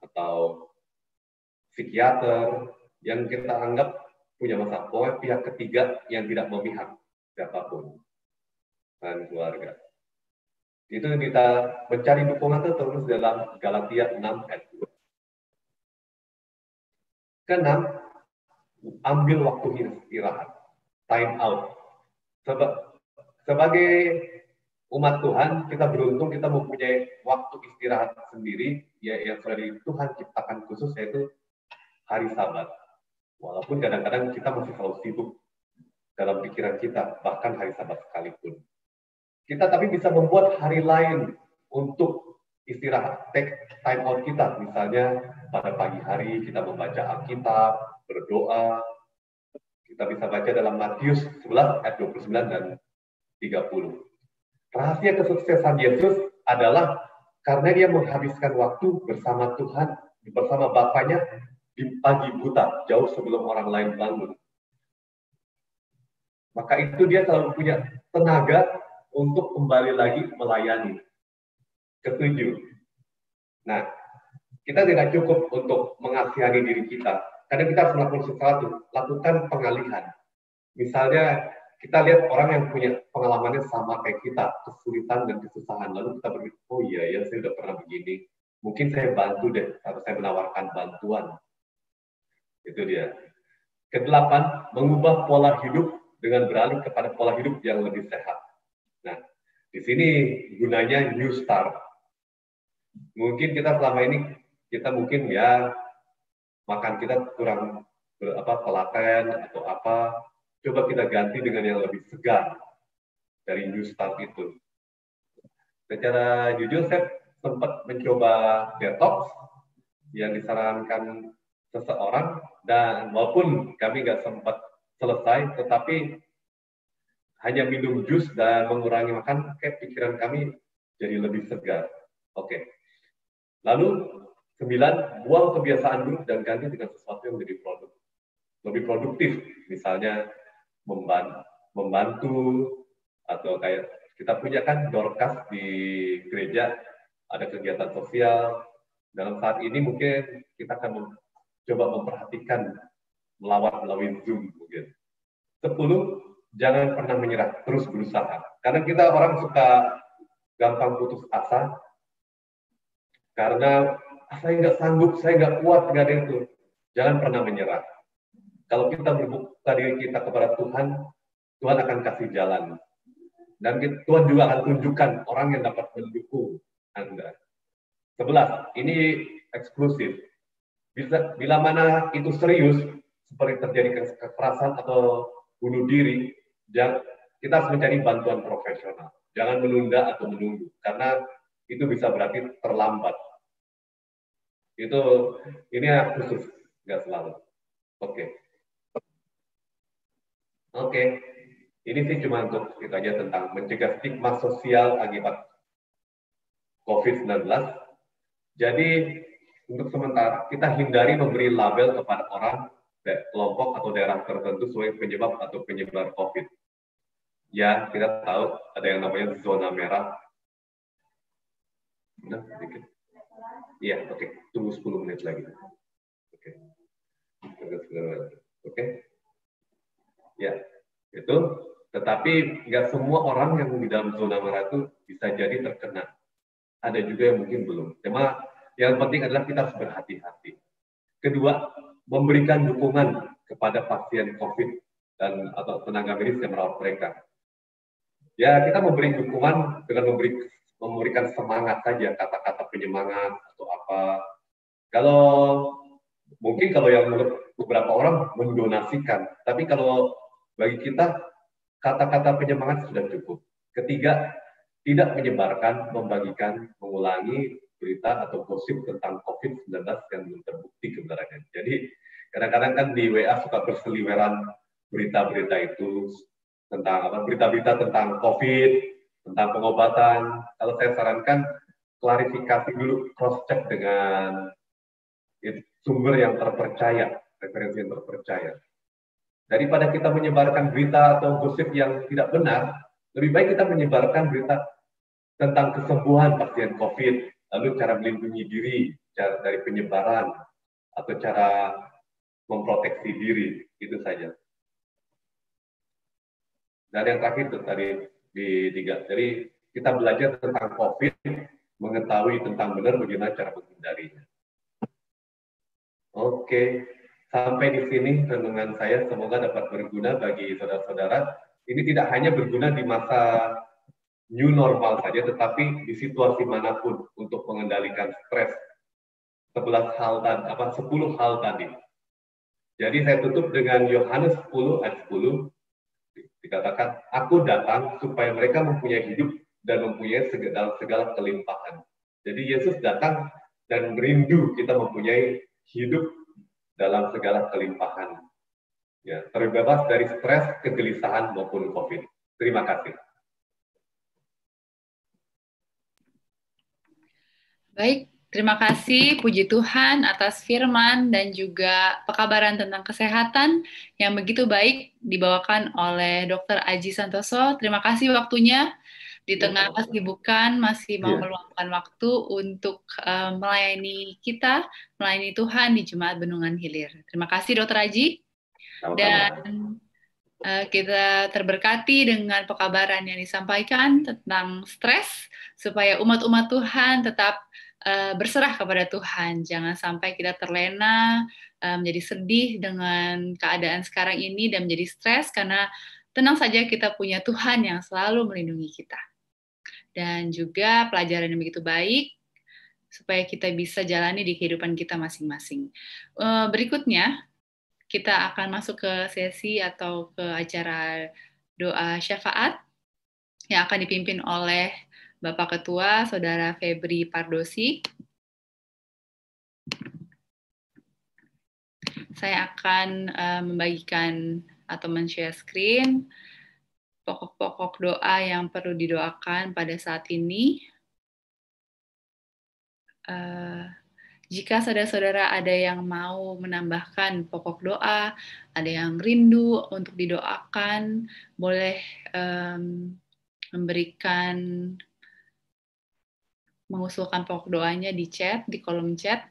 atau psikiater yang kita anggap punya masalah. Pokoknya pihak ketiga yang tidak memihak siapapun dan keluarga. Itu kita mencari dukungan itu terus dalam Galatia 6 ayat 2. Keenam, ambil waktu istirahat, time out. Sebagai umat Tuhan, kita beruntung kita mempunyai waktu istirahat sendiri, ya yang sudah Tuhan ciptakan khusus, yaitu hari Sabat. Walaupun kadang-kadang kita masih selalu sibuk dalam pikiran kita, bahkan hari Sabat sekalipun. Kita tapi bisa membuat hari lain untuk istirahat, take time out kita. Misalnya pada pagi hari kita membaca Alkitab, berdoa. Kita bisa baca dalam Matius 11 ayat 29 dan 30. Rahasia kesuksesan Yesus adalah karena Dia menghabiskan waktu bersama Tuhan, bersama Bapaknya di pagi buta, jauh sebelum orang lain bangun. Maka itu Dia selalu punya tenaga untuk kembali lagi melayani. Ketujuh. Nah, kita tidak cukup untuk mengasihani diri kita. Kadang kita harus melakukan sesuatu, lakukan pengalihan. Misalnya, kita lihat orang yang punya pengalamannya sama kayak kita, kesulitan dan kesusahan. Lalu kita berpikir, oh iya, ya saya udah pernah begini. Mungkin saya bantu deh, atau saya menawarkan bantuan. Itu dia. Kedelapan, mengubah pola hidup dengan beralih kepada pola hidup yang lebih sehat. Nah, di sini gunanya New Start. Mungkin kita selama ini, kita mungkin ya, makan kita kurang telaten atau apa, coba kita ganti dengan yang lebih segar dari New Start itu. Secara jujur, saya sempat mencoba detox yang disarankan seseorang, dan walaupun kami nggak sempat selesai, tetapi hanya minum jus dan mengurangi makan, kayak pikiran kami jadi lebih segar. Oke. Lalu 9, buang kebiasaan buruk dan ganti dengan sesuatu yang lebih produktif. Misalnya membantu, atau kayak kita punya kan Dorcas di gereja, ada kegiatan sosial. Dalam saat ini mungkin kita akan coba memperhatikan melalui Zoom mungkin. 10, jangan pernah menyerah, terus berusaha. Karena kita orang suka gampang putus asa, karena saya nggak sanggup, saya nggak kuat, nggak ada itu. Jangan pernah menyerah. Kalau kita berbuka diri kita kepada Tuhan, Tuhan akan kasih jalan. Dan Tuhan juga akan tunjukkan orang yang dapat mendukung Anda. 11, ini eksklusif. Bila mana itu serius, seperti terjadi kekerasan atau bunuh diri, kita harus mencari bantuan profesional. Jangan menunda atau menunggu, karena itu bisa berarti terlambat. Ini khusus, nggak selalu. Oke. Ini sih cuma untuk kita aja tentang mencegah stigma sosial akibat COVID-19. Jadi untuk sementara kita hindari memberi label kepada orang, kelompok atau daerah tertentu sebagai penyebab atau penyebar COVID. Ya, kita tahu ada yang namanya zona merah. Udah, sedikit. Iya, oke. Tunggu 10 menit lagi. Oke. Ya, itu. Tetapi nggak semua orang yang di dalam zona merah itu bisa jadi terkena. Ada juga yang mungkin belum. Cuma yang penting adalah kita harus berhati-hati. Kedua, memberikan dukungan kepada pasien COVID dan atau tenaga medis yang merawat mereka. Ya, kita memberi dukungan dengan memberikan semangat saja, kata-kata penyemangat atau apa. Kalau mungkin kalau yang beberapa orang mendonasikan, tapi kalau bagi kita kata-kata penyemangat sudah cukup. Ketiga, tidak menyebarkan, membagikan, mengulangi berita atau gosip tentang COVID-19 yang belum terbukti kebenarannya. Jadi kadang-kadang kan di WA suka berseliweran berita-berita itu tentang apa? Berita-berita tentang COVID, tentang pengobatan. Kalau saya sarankan klarifikasi dulu, cross check dengan sumber yang terpercaya, referensi yang terpercaya. Daripada kita menyebarkan berita atau gosip yang tidak benar, lebih baik kita menyebarkan berita tentang kesembuhan pasien COVID, lalu cara melindungi diri dari penyebaran, atau cara memproteksi diri, itu saja. Dan yang terakhir itu tadi di 3. Jadi kita belajar tentang COVID, mengetahui tentang benar bagaimana cara menghindarinya. Oke. Sampai di sini renungan saya, semoga dapat berguna bagi saudara-saudara. Ini tidak hanya berguna di masa new normal saja, tetapi di situasi manapun untuk mengendalikan stres. 10 hal tadi. Jadi saya tutup dengan Yohanes 10 ayat 10. Dikatakan, aku datang supaya mereka mempunyai hidup dan mempunyai segala kelimpahan. Jadi Yesus datang dan merindu kita mempunyai hidup dalam segala kelimpahan. Ya, terbebas dari stres, kegelisahan maupun COVID. Terima kasih. Baik, terima kasih puji Tuhan atas firman dan juga pekabaran tentang kesehatan yang begitu baik dibawakan oleh Dr. Aji Santoso. Terima kasih waktunya. Di tengah kesibukan masih mau meluangkan waktu untuk melayani kita, melayani Tuhan di Jemaat Bendungan Hilir. Terima kasih Dr. Aji. Dan kita terberkati dengan pekabaran yang disampaikan tentang stres, supaya umat-umat Tuhan tetap berserah kepada Tuhan. Jangan sampai kita terlena, menjadi sedih dengan keadaan sekarang ini dan menjadi stres, karena tenang saja kita punya Tuhan yang selalu melindungi kita. Dan juga pelajaran yang begitu baik, supaya kita bisa jalani di kehidupan kita masing-masing. Berikutnya, kita akan masuk ke sesi atau ke acara doa syafaat, yang akan dipimpin oleh Bapak Ketua, Saudara Febri Pardosi. Saya akan membagikan atau men-share screen pokok-pokok doa yang perlu didoakan pada saat ini. Jika saudara-saudara ada yang mau menambahkan pokok doa, ada yang rindu untuk didoakan, boleh mengusulkan pokok doanya di chat, di kolom chat.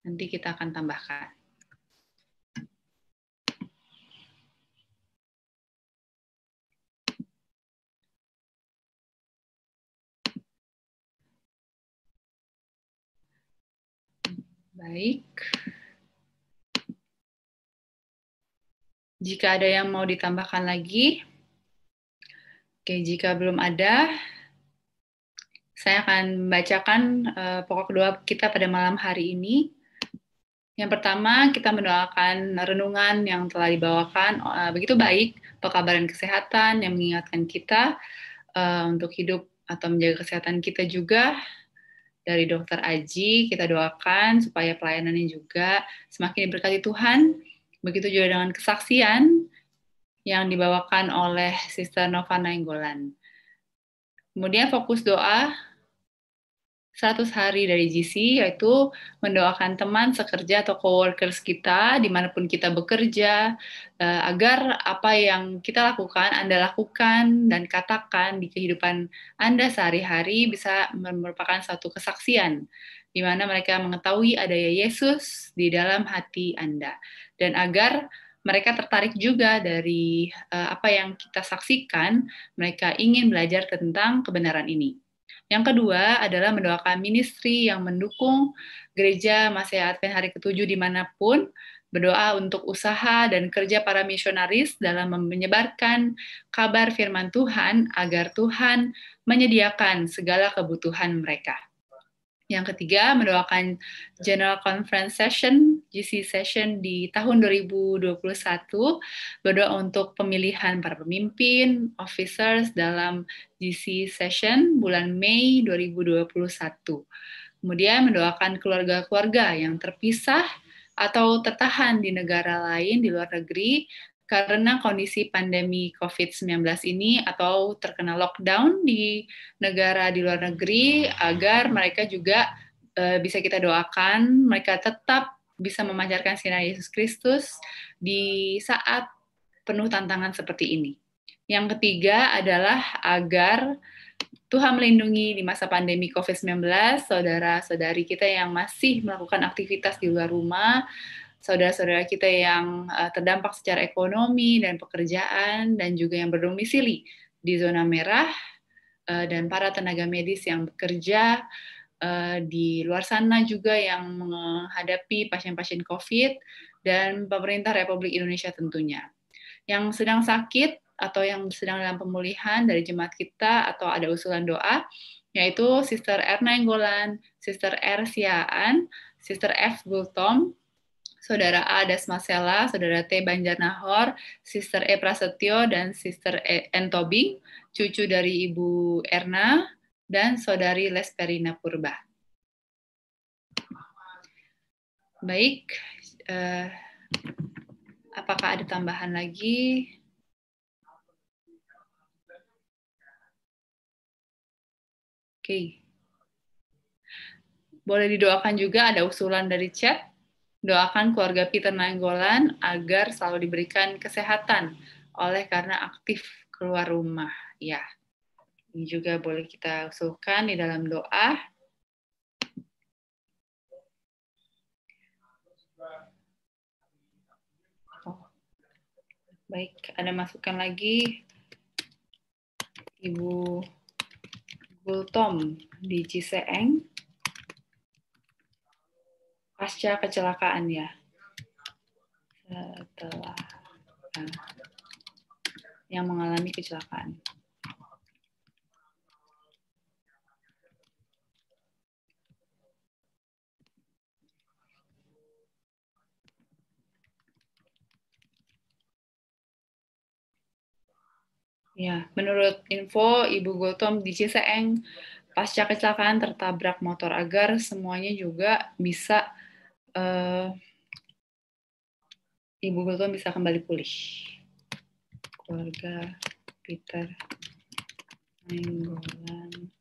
Nanti kita akan tambahkan. Baik. Jika ada yang mau ditambahkan lagi, oke, jika belum ada, saya akan membacakan pokok doa kita pada malam hari ini. Yang pertama, kita mendoakan renungan yang telah dibawakan begitu baik, pekabaran kesehatan yang mengingatkan kita untuk hidup atau menjaga kesehatan kita juga. Dari Dr. Aji, kita doakan supaya pelayanannya juga semakin diberkati Tuhan. Begitu juga dengan kesaksian yang dibawakan oleh Sister Nova Nainggolan. Kemudian fokus doa 100 hari dari GC, yaitu mendoakan teman sekerja atau coworkers kita, dimanapun kita bekerja, agar apa yang kita lakukan, Anda lakukan dan katakan di kehidupan Anda sehari-hari bisa merupakan satu kesaksian, di mana mereka mengetahui adanya Yesus di dalam hati Anda. Dan agar mereka tertarik juga dari apa yang kita saksikan, mereka ingin belajar tentang kebenaran ini. Yang kedua adalah mendoakan ministry yang mendukung gereja Masih Advent hari ke-7 dimanapun, berdoa untuk usaha dan kerja para misionaris dalam menyebarkan kabar firman Tuhan agar Tuhan menyediakan segala kebutuhan mereka. Yang ketiga, mendoakan General Conference Session, GC Session di tahun 2021, berdoa untuk pemilihan para pemimpin, officers dalam GC Session bulan Mei 2021. Kemudian mendoakan keluarga-keluarga yang terpisah atau tertahan di negara lain di luar negeri karena kondisi pandemi COVID-19 ini atau terkena lockdown di negara di luar negeri, agar mereka juga bisa kita doakan, mereka tetap bisa memancarkan sinar Yesus Kristus di saat penuh tantangan seperti ini. Yang ketiga adalah agar Tuhan melindungi di masa pandemi COVID-19, saudara-saudari kita yang masih melakukan aktivitas di luar rumah, saudara-saudara kita yang terdampak secara ekonomi dan pekerjaan, dan juga yang berdomisili di zona merah, dan para tenaga medis yang bekerja di luar sana juga yang menghadapi pasien-pasien COVID, dan pemerintah Republik Indonesia tentunya. Yang sedang sakit atau yang sedang dalam pemulihan dari jemaat kita atau ada usulan doa, yaitu Sister Erna Enggolan, Sister R. Siaan, Sister F. Gultom, Saudara A. Dasmasela, Saudara T. Banjarnahor, Sister E. Prasetyo, dan Sister N. Tobing, cucu dari Ibu Erna, dan Saudari Lesperina Purba. Baik, apakah ada tambahan lagi? Oke. Boleh didoakan juga, ada usulan dari chat. Doakan keluarga Peter Nainggolan agar selalu diberikan kesehatan oleh karena aktif keluar rumah. Ya, ini juga boleh kita usulkan di dalam doa. Oh, baik, ada masukan lagi. Ibu Gultom di Ciseeng. Pasca kecelakaan ya, setelah yang mengalami kecelakaan. Ya, menurut info Ibu Gultom di Ciseeng, pasca kecelakaan tertabrak motor, agar semuanya juga bisa Ibu Gultom bisa kembali pulih. Keluarga Peter Nainggolan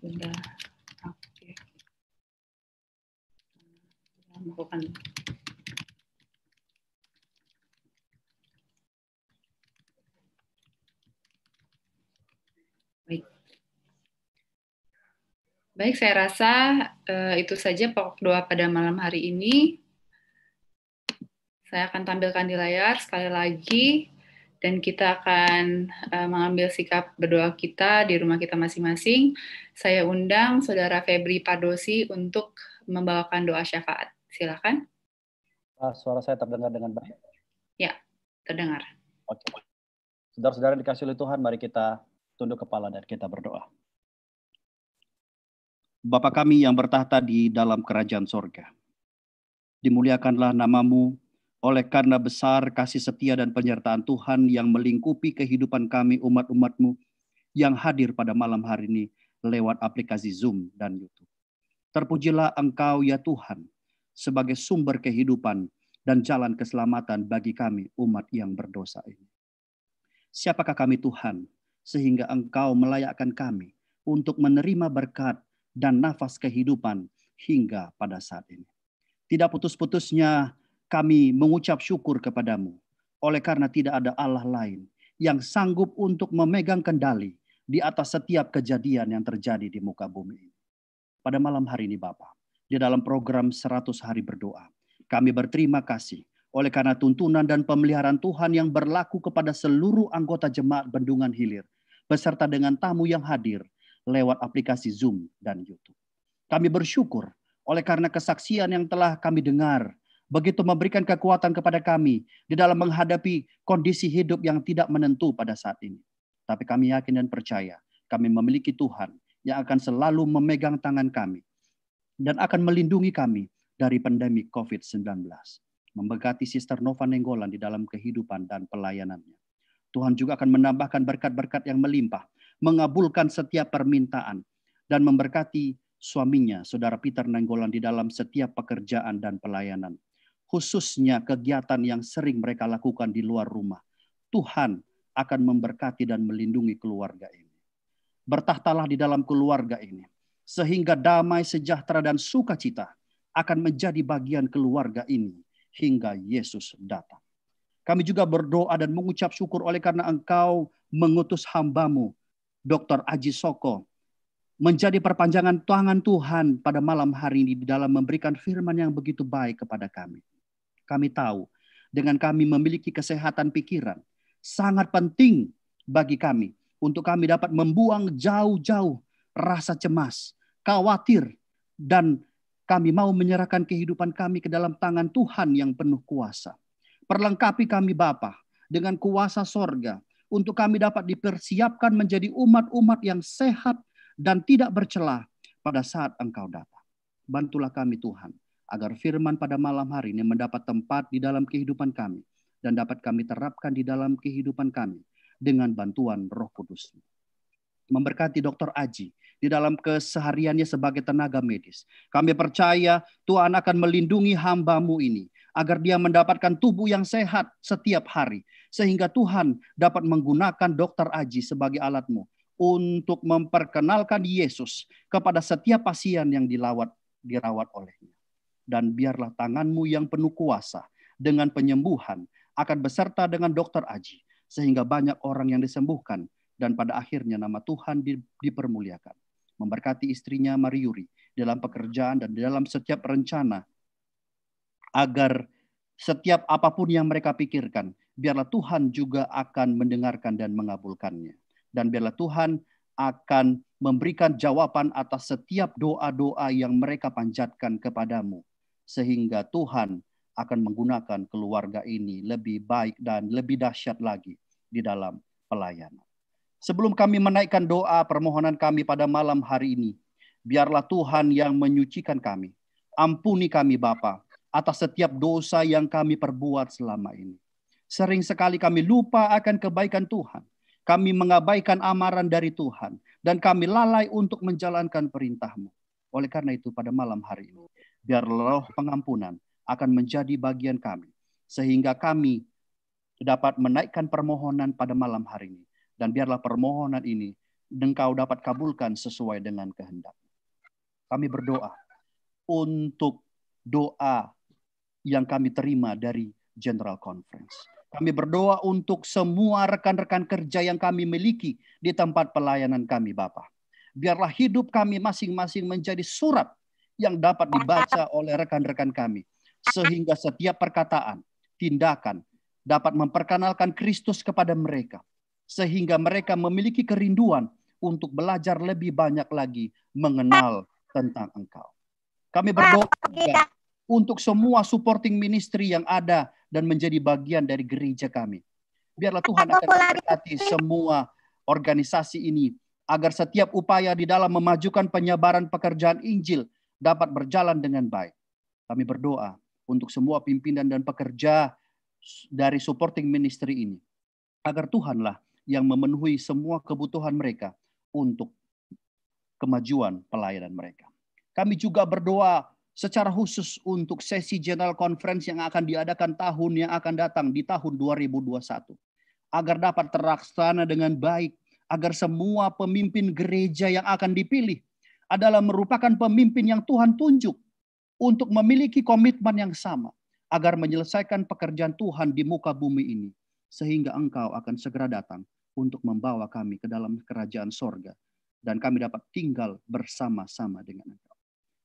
sudah aktif melakukan. Baik, saya rasa itu saja pokok doa pada malam hari ini. Saya akan tampilkan di layar sekali lagi, dan kita akan mengambil sikap berdoa kita di rumah kita masing-masing. Saya undang Saudara Febri Pardosi untuk membawakan doa syafaat. Silakan. Suara saya terdengar dengan baik? Ya, terdengar. Oke. Saudara-saudara dikasih oleh Tuhan, mari kita tunduk kepala dan kita berdoa. Bapa kami yang bertahta di dalam kerajaan sorga, dimuliakanlah nama-Mu oleh karena besar kasih setia dan penyertaan Tuhan yang melingkupi kehidupan kami umat-umat-Mu yang hadir pada malam hari ini lewat aplikasi Zoom dan YouTube. Terpujilah Engkau ya Tuhan sebagai sumber kehidupan dan jalan keselamatan bagi kami umat yang berdosa ini. Siapakah kami Tuhan sehingga Engkau melayakkan kami untuk menerima berkat dan nafas kehidupan hingga pada saat ini. Tidak putus-putusnya kami mengucap syukur kepadamu, oleh karena tidak ada Allah lain yang sanggup untuk memegang kendali di atas setiap kejadian yang terjadi di muka bumi ini. Pada malam hari ini Bapa, di dalam program 100 hari berdoa, kami berterima kasih Oleh karena tuntunan dan pemeliharaan Tuhan yang berlaku kepada seluruh anggota jemaat Bendungan Hilir, beserta dengan tamu yang hadir lewat aplikasi Zoom dan YouTube. Kami bersyukur oleh karena kesaksian yang telah kami dengar, begitu memberikan kekuatan kepada kami di dalam menghadapi kondisi hidup yang tidak menentu pada saat ini. Tapi kami yakin dan percaya, kami memiliki Tuhan yang akan selalu memegang tangan kami dan akan melindungi kami dari pandemi COVID-19. Memberkati Sister Nova Nenggolan di dalam kehidupan dan pelayanannya. Tuhan juga akan menambahkan berkat-berkat yang melimpah, mengabulkan setiap permintaan, dan memberkati suaminya, Saudara Peter Nenggolan, di dalam setiap pekerjaan dan pelayanan. Khususnya kegiatan yang sering mereka lakukan di luar rumah. Tuhan akan memberkati dan melindungi keluarga ini. Bertahtalah di dalam keluarga ini, sehingga damai, sejahtera, dan sukacita akan menjadi bagian keluarga ini hingga Yesus datang. Kami juga berdoa dan mengucap syukur oleh karena Engkau mengutus hamba-Mu, Dr. Aji Soko, menjadi perpanjangan tangan Tuhan pada malam hari ini di dalam memberikan firman yang begitu baik kepada kami. Kami tahu dengan kami memiliki kesehatan pikiran, sangat penting bagi kami untuk kami dapat membuang jauh-jauh rasa cemas, khawatir, dan kami mau menyerahkan kehidupan kami ke dalam tangan Tuhan yang penuh kuasa. Perlengkapi kami Bapa dengan kuasa sorga untuk kami dapat dipersiapkan menjadi umat-umat yang sehat dan tidak bercela pada saat Engkau datang. Bantulah kami Tuhan, agar firman pada malam hari ini mendapat tempat di dalam kehidupan kami dan dapat kami terapkan di dalam kehidupan kami dengan bantuan Roh Kudus. Memberkati Dr. Aji di dalam kesehariannya sebagai tenaga medis. Kami percaya Tuhan akan melindungi hamba-Mu ini agar dia mendapatkan tubuh yang sehat setiap hari. Sehingga Tuhan dapat menggunakan Dr. Aji sebagai alat-Mu untuk memperkenalkan Yesus kepada setiap pasien yang dirawat olehnya. Dan biarlah tangan-Mu yang penuh kuasa dengan penyembuhan akan beserta dengan Dr. Aji. Sehingga banyak orang yang disembuhkan dan pada akhirnya nama Tuhan dipermuliakan. Memberkati istrinya Mariuri dalam pekerjaan dan dalam setiap rencana, agar setiap apapun yang mereka pikirkan, biarlah Tuhan juga akan mendengarkan dan mengabulkannya. Dan biarlah Tuhan akan memberikan jawaban atas setiap doa-doa yang mereka panjatkan kepadamu. Sehingga Tuhan akan menggunakan keluarga ini lebih baik dan lebih dahsyat lagi di dalam pelayanan. Sebelum kami menaikkan doa permohonan kami pada malam hari ini, biarlah Tuhan yang menyucikan kami. Ampuni kami Bapa atas setiap dosa yang kami perbuat selama ini. Sering sekali kami lupa akan kebaikan Tuhan. Kami mengabaikan amaran dari Tuhan. Dan kami lalai untuk menjalankan perintah-Mu. Oleh karena itu pada malam hari ini, biar roh pengampunan akan menjadi bagian kami. Sehingga kami dapat menaikkan permohonan pada malam hari ini. Dan biarlah permohonan ini Engkau dapat kabulkan sesuai dengan kehendak. Kami berdoa untuk doa yang kami terima dari General Conference. Kami berdoa untuk semua rekan-rekan kerja yang kami miliki di tempat pelayanan kami Bapa. Biarlah hidup kami masing-masing menjadi surat yang dapat dibaca oleh rekan-rekan kami. Sehingga setiap perkataan, tindakan dapat memperkenalkan Kristus kepada mereka. Sehingga mereka memiliki kerinduan untuk belajar lebih banyak lagi mengenal tentang Engkau. Kami berdoa juga untuk semua supporting ministry yang ada dan menjadi bagian dari gereja kami. Biarlah Tuhan akan memberkati semua organisasi ini agar setiap upaya di dalam memajukan penyebaran pekerjaan Injil dapat berjalan dengan baik. Kami berdoa untuk semua pimpinan dan pekerja dari supporting ministry ini agar Tuhanlah yang memenuhi semua kebutuhan mereka untuk kemajuan pelayanan mereka. Kami juga berdoa secara khusus untuk sesi General Conference yang akan diadakan tahun yang akan datang di tahun 2021. Agar dapat terlaksana dengan baik, agar semua pemimpin gereja yang akan dipilih adalah merupakan pemimpin yang Tuhan tunjuk untuk memiliki komitmen yang sama, agar menyelesaikan pekerjaan Tuhan di muka bumi ini. Sehingga Engkau akan segera datang untuk membawa kami ke dalam kerajaan sorga. Dan kami dapat tinggal bersama-sama dengan Engkau.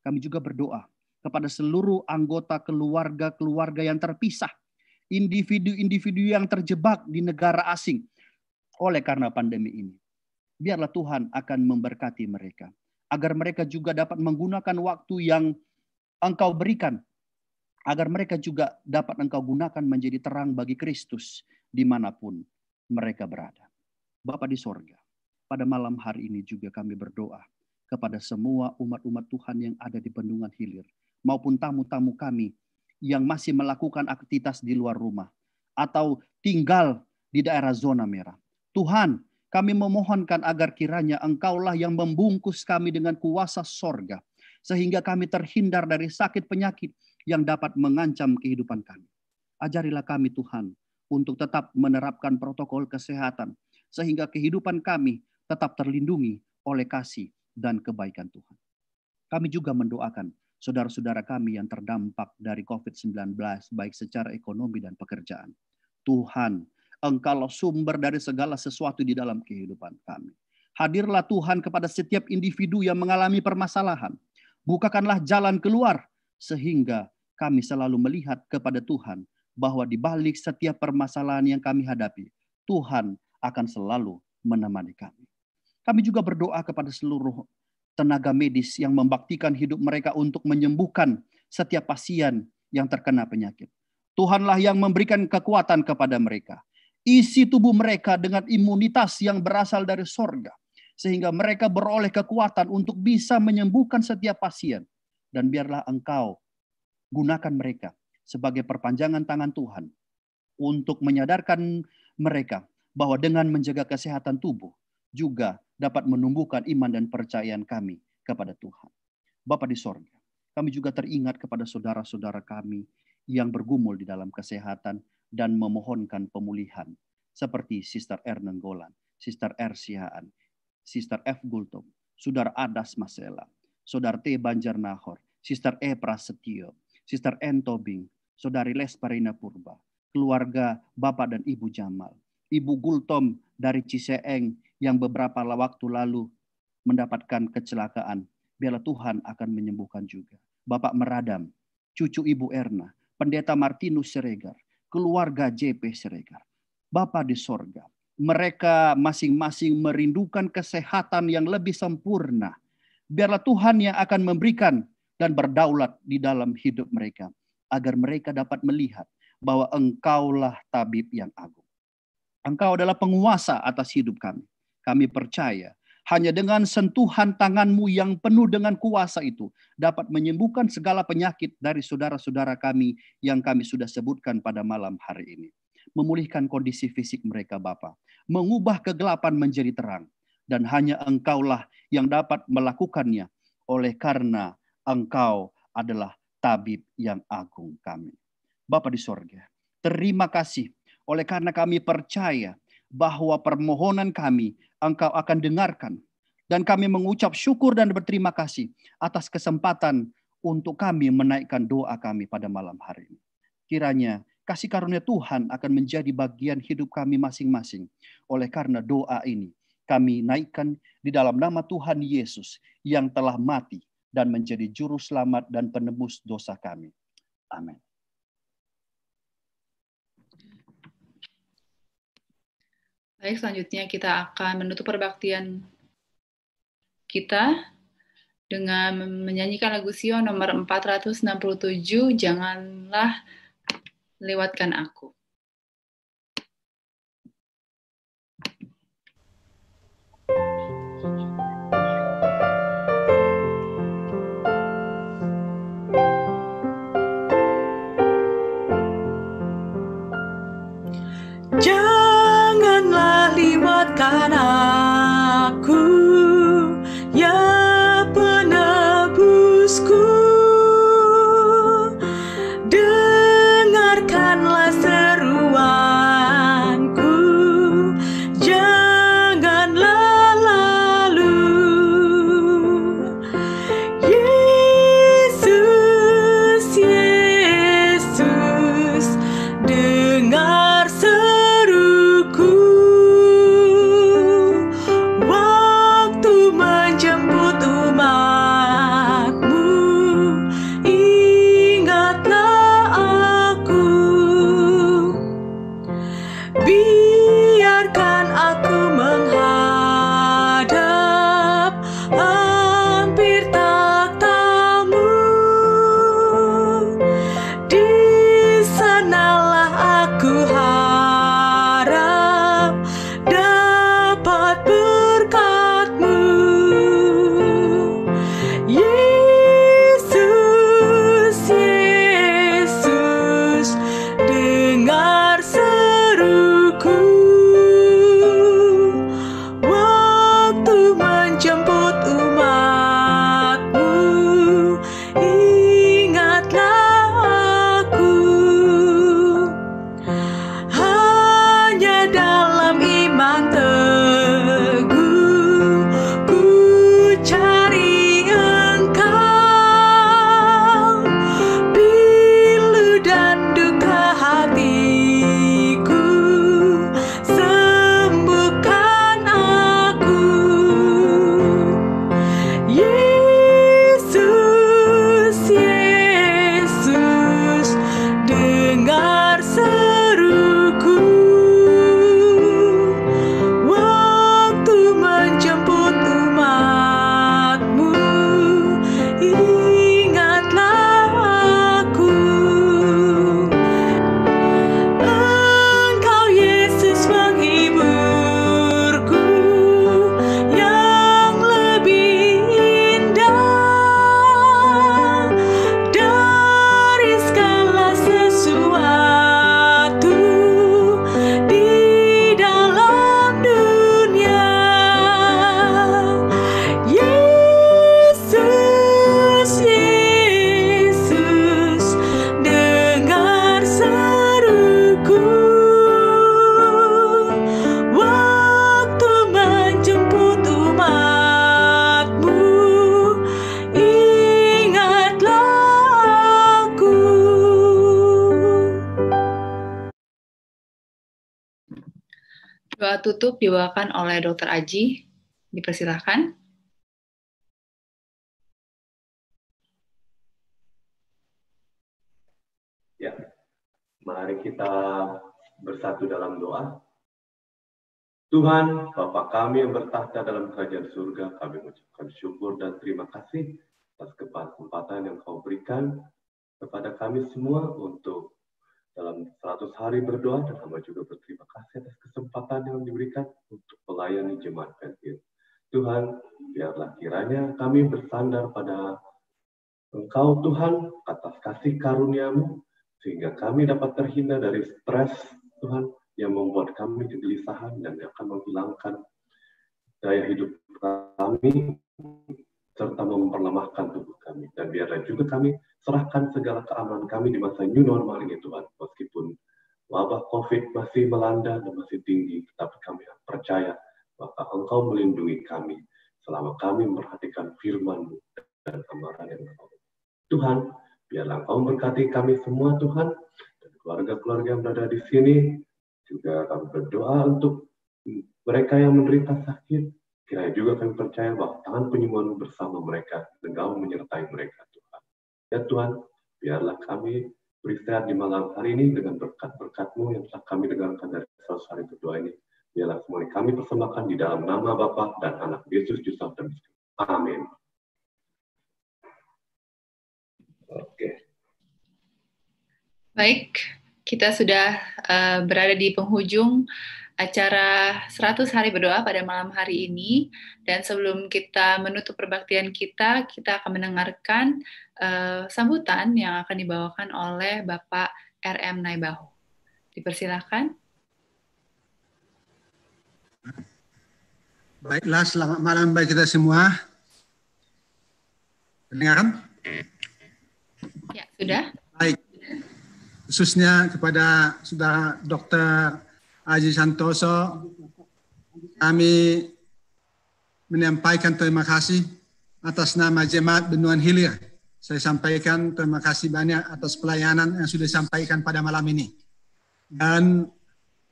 Kami juga berdoa kepada seluruh anggota keluarga-keluarga yang terpisah. individu-individu yang terjebak di negara asing oleh karena pandemi ini. Biarlah Tuhan akan memberkati mereka, agar mereka juga dapat menggunakan waktu yang Engkau berikan, agar mereka juga dapat Engkau gunakan menjadi terang bagi Kristus dimanapun mereka berada. Bapa di sorga, pada malam hari ini juga kami berdoa kepada semua umat-umat Tuhan yang ada di Bendungan Hilir, maupun tamu-tamu kami yang masih melakukan aktivitas di luar rumah, atau tinggal di daerah zona merah. Tuhan, kami memohonkan agar kiranya Engkaulah yang membungkus kami dengan kuasa sorga, sehingga kami terhindar dari sakit penyakit yang dapat mengancam kehidupan kami. Ajarilah kami Tuhan untuk tetap menerapkan protokol kesehatan, sehingga kehidupan kami tetap terlindungi oleh kasih dan kebaikan Tuhan. Kami juga mendoakan saudara-saudara kami yang terdampak dari COVID-19, baik secara ekonomi dan pekerjaan. Tuhan, Engkaulah sumber dari segala sesuatu di dalam kehidupan kami. Hadirlah Tuhan kepada setiap individu yang mengalami permasalahan. Bukakanlah jalan keluar, sehingga kami selalu melihat kepada Tuhan, bahwa di balik setiap permasalahan yang kami hadapi, Tuhan akan selalu menemani kami. Kami juga berdoa kepada seluruh tenaga medis yang membaktikan hidup mereka untuk menyembuhkan setiap pasien yang terkena penyakit. Tuhanlah yang memberikan kekuatan kepada mereka. Isi tubuh mereka dengan imunitas yang berasal dari sorga, sehingga mereka beroleh kekuatan untuk bisa menyembuhkan setiap pasien. Dan biarlah Engkau gunakan mereka sebagai perpanjangan tangan Tuhan untuk menyadarkan mereka bahwa dengan menjaga kesehatan tubuh juga dapat menumbuhkan iman dan percayaan kami kepada Tuhan. Bapa di sorga, kami juga teringat kepada saudara-saudara kami yang bergumul di dalam kesehatan dan memohonkan pemulihan, seperti Sister Ernenggolan, Sister Ersiaan, Sister F. Gultom, Saudara Adas Masela, Saudara T. Banjarnahor, Sister E. Prasetyo, Sister N. Tobing, Saudari Lesparina Purba, keluarga Bapak dan Ibu Jamal, Ibu Gultom dari Ciseeng yang beberapa waktu lalu mendapatkan kecelakaan. Biarlah Tuhan akan menyembuhkan juga. Bapak Meradam, cucu Ibu Erna, Pendeta Martinus Siregar, keluarga JP Siregar. Bapa di sorga, mereka masing-masing merindukan kesehatan yang lebih sempurna. Biarlah Tuhan yang akan memberikan dan berdaulat di dalam hidup mereka, agar mereka dapat melihat bahwa Engkaulah tabib yang agung. Engkau adalah penguasa atas hidup kami. Kami percaya hanya dengan sentuhan tangan-Mu yang penuh dengan kuasa itu dapat menyembuhkan segala penyakit dari saudara-saudara kami yang kami sudah sebutkan pada malam hari ini. Memulihkan kondisi fisik mereka Bapa, mengubah kegelapan menjadi terang, dan hanya Engkaulah yang dapat melakukannya, oleh karena Engkau adalah tabib yang agung kami. Bapa di sorga, terima kasih oleh karena kami percaya bahwa permohonan kami Engkau akan dengarkan. Dan kami mengucap syukur dan berterima kasih atas kesempatan untuk kami menaikkan doa kami pada malam hari ini. Kiranya kasih karunia Tuhan akan menjadi bagian hidup kami masing-masing. Oleh karena doa ini kami naikkan di dalam nama Tuhan Yesus yang telah mati dan menjadi juru selamat dan penebus dosa kami. Amin. Baik, selanjutnya kita akan menutup perbaktian kita dengan menyanyikan lagu Sion nomor 467, Janganlah Lewatkan Aku. Janganlah lewatkan aku, ya penebusku. Dengarkanlah seru Doa tutup dibawakan oleh Dr. Aji. Dipersilahkan. Ya, mari kita bersatu dalam doa. Tuhan, Bapa kami yang bertahta dalam kerajaan surga, kami mengucapkan syukur dan terima kasih atas kesempatan yang Kau berikan kepada kami semua untuk dalam 100 hari berdoa, dan kami juga berterima kasih atas kesempatan yang diberikan untuk melayani jemaat Pentil. Tuhan, biarlah kiranya kami bersandar pada Engkau Tuhan atas kasih karunia-Mu, sehingga kami dapat terhindar dari stres Tuhan yang membuat kami kegelisahan dan akan menghilangkan daya hidup kami serta memperlemahkan tubuh kami. Dan biarlah juga kami serahkan segala keamanan kami di masa new normal ini Tuhan. Meskipun wabah COVID masih melanda dan masih tinggi, tetapi kami percaya bahwa Engkau melindungi kami selama kami memperhatikan firman-Mu dan amaran yang Engkau. Tuhan, biarlah Engkau memberkati kami semua Tuhan, dan keluarga-keluarga yang berada di sini. Juga kami berdoa untuk mereka yang menderita sakit. Kiranya juga kami percaya bahwa tangan penyembuhan bersama mereka dan Engkau menyertai mereka Tuhan. Ya Tuhan, biarlah kami beristirahat di malam hari ini dengan berkat-berkat-Mu yang telah kami dengarkan dari 100 hari berdoa ini. Biarlah semua ini kami persembahkan di dalam nama Bapa dan Anak Yesus Kristus. Amin. Oke. Baik, kita sudah berada di penghujung acara 100 hari berdoa pada malam hari ini, dan sebelum kita menutup perbaktian kita akan mendengarkan sambutan yang akan dibawakan oleh Bapak RM Naibaho. Dipersilahkan. Baiklah, selamat malam bagi kita semua. Dengarkan? Ya, sudah. Baik. Khususnya kepada Saudara Dr. Aji Santoso, kami menyampaikan terima kasih atas nama Jemaat Bendungan Hilir. Saya sampaikan terima kasih banyak atas pelayanan yang sudah disampaikan pada malam ini. Dan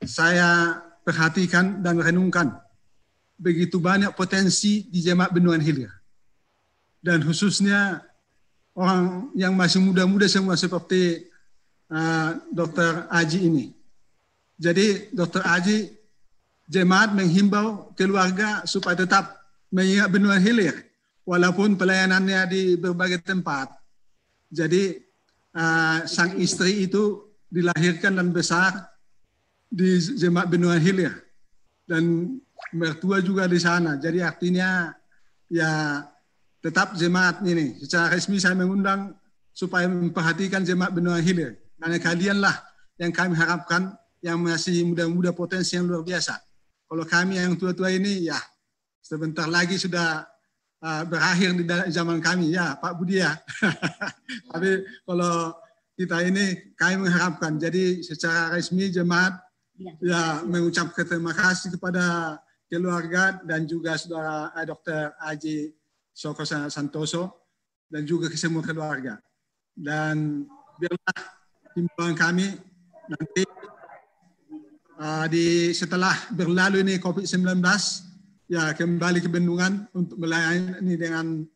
saya perhatikan dan renungkan begitu banyak potensi di Jemaat Bendungan Hilir. Dan khususnya orang yang masih muda-muda semua seperti Dr. Aji ini. Jadi Dr. Aji, jemaat menghimbau keluarga supaya tetap mengingat Bendungan Hilir walaupun pelayanannya di berbagai tempat. Jadi sang istri itu dilahirkan dan besar di jemaat Bendungan Hilir dan mertua juga di sana. Jadi artinya ya tetap jemaat ini secara resmi saya mengundang supaya memperhatikan jemaat Bendungan Hilir, karena kalianlah yang kami harapkan yang masih muda-muda potensi yang luar biasa. Kalau kami yang tua-tua ini ya sebentar lagi sudah berakhir di zaman kami ya Pak Budi ya. Tapi kalau kita ini kami mengharapkan, jadi secara resmi jemaat ya mengucapkan terima kasih kepada keluarga dan juga Saudara Dr. Aji Soko Santoso dan juga ke semua keluarga. Dan biarlah himbauan kami nanti setelah berlalu ini COVID-19 ya kembali ke Bendungan untuk melayani dengan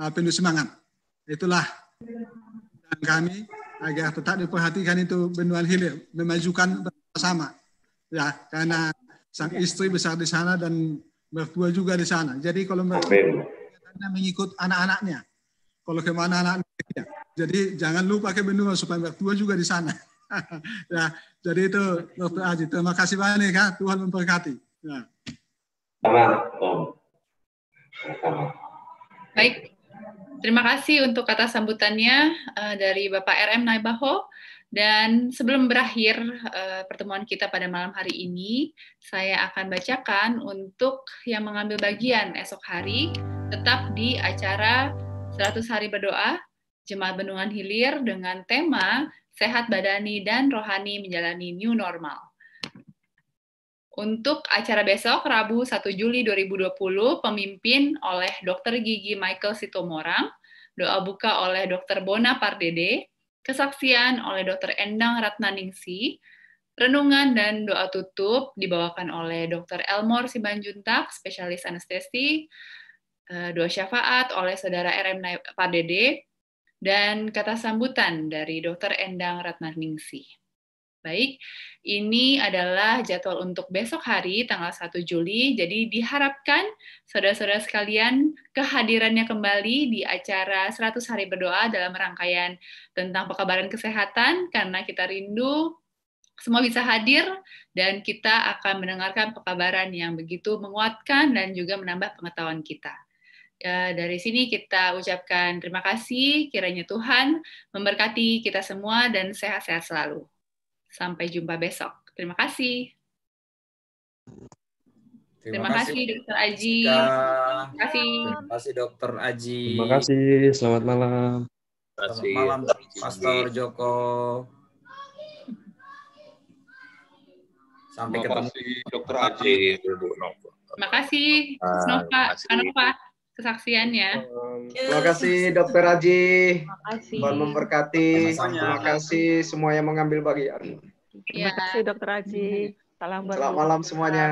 penuh semangat. Itulah dan kami agar tetap diperhatikan itu Bendungan Hilir, memajukan bersama. Ya, karena sang istri besar di sana dan mertua juga di sana. Jadi kalau mertua mengikut anak-anaknya, kalau kemana anak-anaknya. Jadi jangan lupa ke Bendungan supaya mertua juga di sana. Ya, jadi itu Dr. Aji. Terima kasih banyak ya. Tuhan memberkati. Ya. Baik, terima kasih untuk kata sambutannya dari Bapak RM Naibaho. Dan sebelum berakhir pertemuan kita pada malam hari ini, saya akan bacakan untuk yang mengambil bagian esok hari tetap di acara 100 hari berdoa Jemaat Bendungan Hilir dengan tema Sehat Badani dan Rohani Menjalani New Normal. Untuk acara besok, Rabu 1 Juli 2020, pemimpin oleh Dr. Gigi Michael Sitomorang, doa buka oleh Dr. Bona Pardede, kesaksian oleh Dr. Endang Ratnaningsi, Renungan dan doa tutup dibawakan oleh Dr. Elmore Simanjuntak, spesialis anestesi, doa syafaat oleh Saudara RM Pardede, dan kata sambutan dari Dr. Endang Ratnaningsih. Baik, ini adalah jadwal untuk besok hari, tanggal 1 Juli. Jadi diharapkan saudara-saudara sekalian kehadirannya kembali di acara 100 hari berdoa dalam rangkaian tentang pekabaran kesehatan, karena kita rindu semua bisa hadir dan kita akan mendengarkan pekabaran yang begitu menguatkan dan juga menambah pengetahuan kita. Dari sini kita ucapkan terima kasih, kiranya Tuhan memberkati kita semua dan sehat-sehat selalu. Sampai jumpa besok. Terima kasih. Terima kasih Dr. Aji. Terima kasih. Terima kasih Dr. Aji. Terima kasih. Selamat malam. Selamat malam Pastor Joko. Sampai ketemu Dr. Aji. Terima kasih Nova kesaksiannya. Terima kasih Dr. Aji. Terima kasih. Tuhan memberkati. Terima kasih semua yang mengambil bagian. Terima kasih Dr. Aji. Selamat malam semuanya.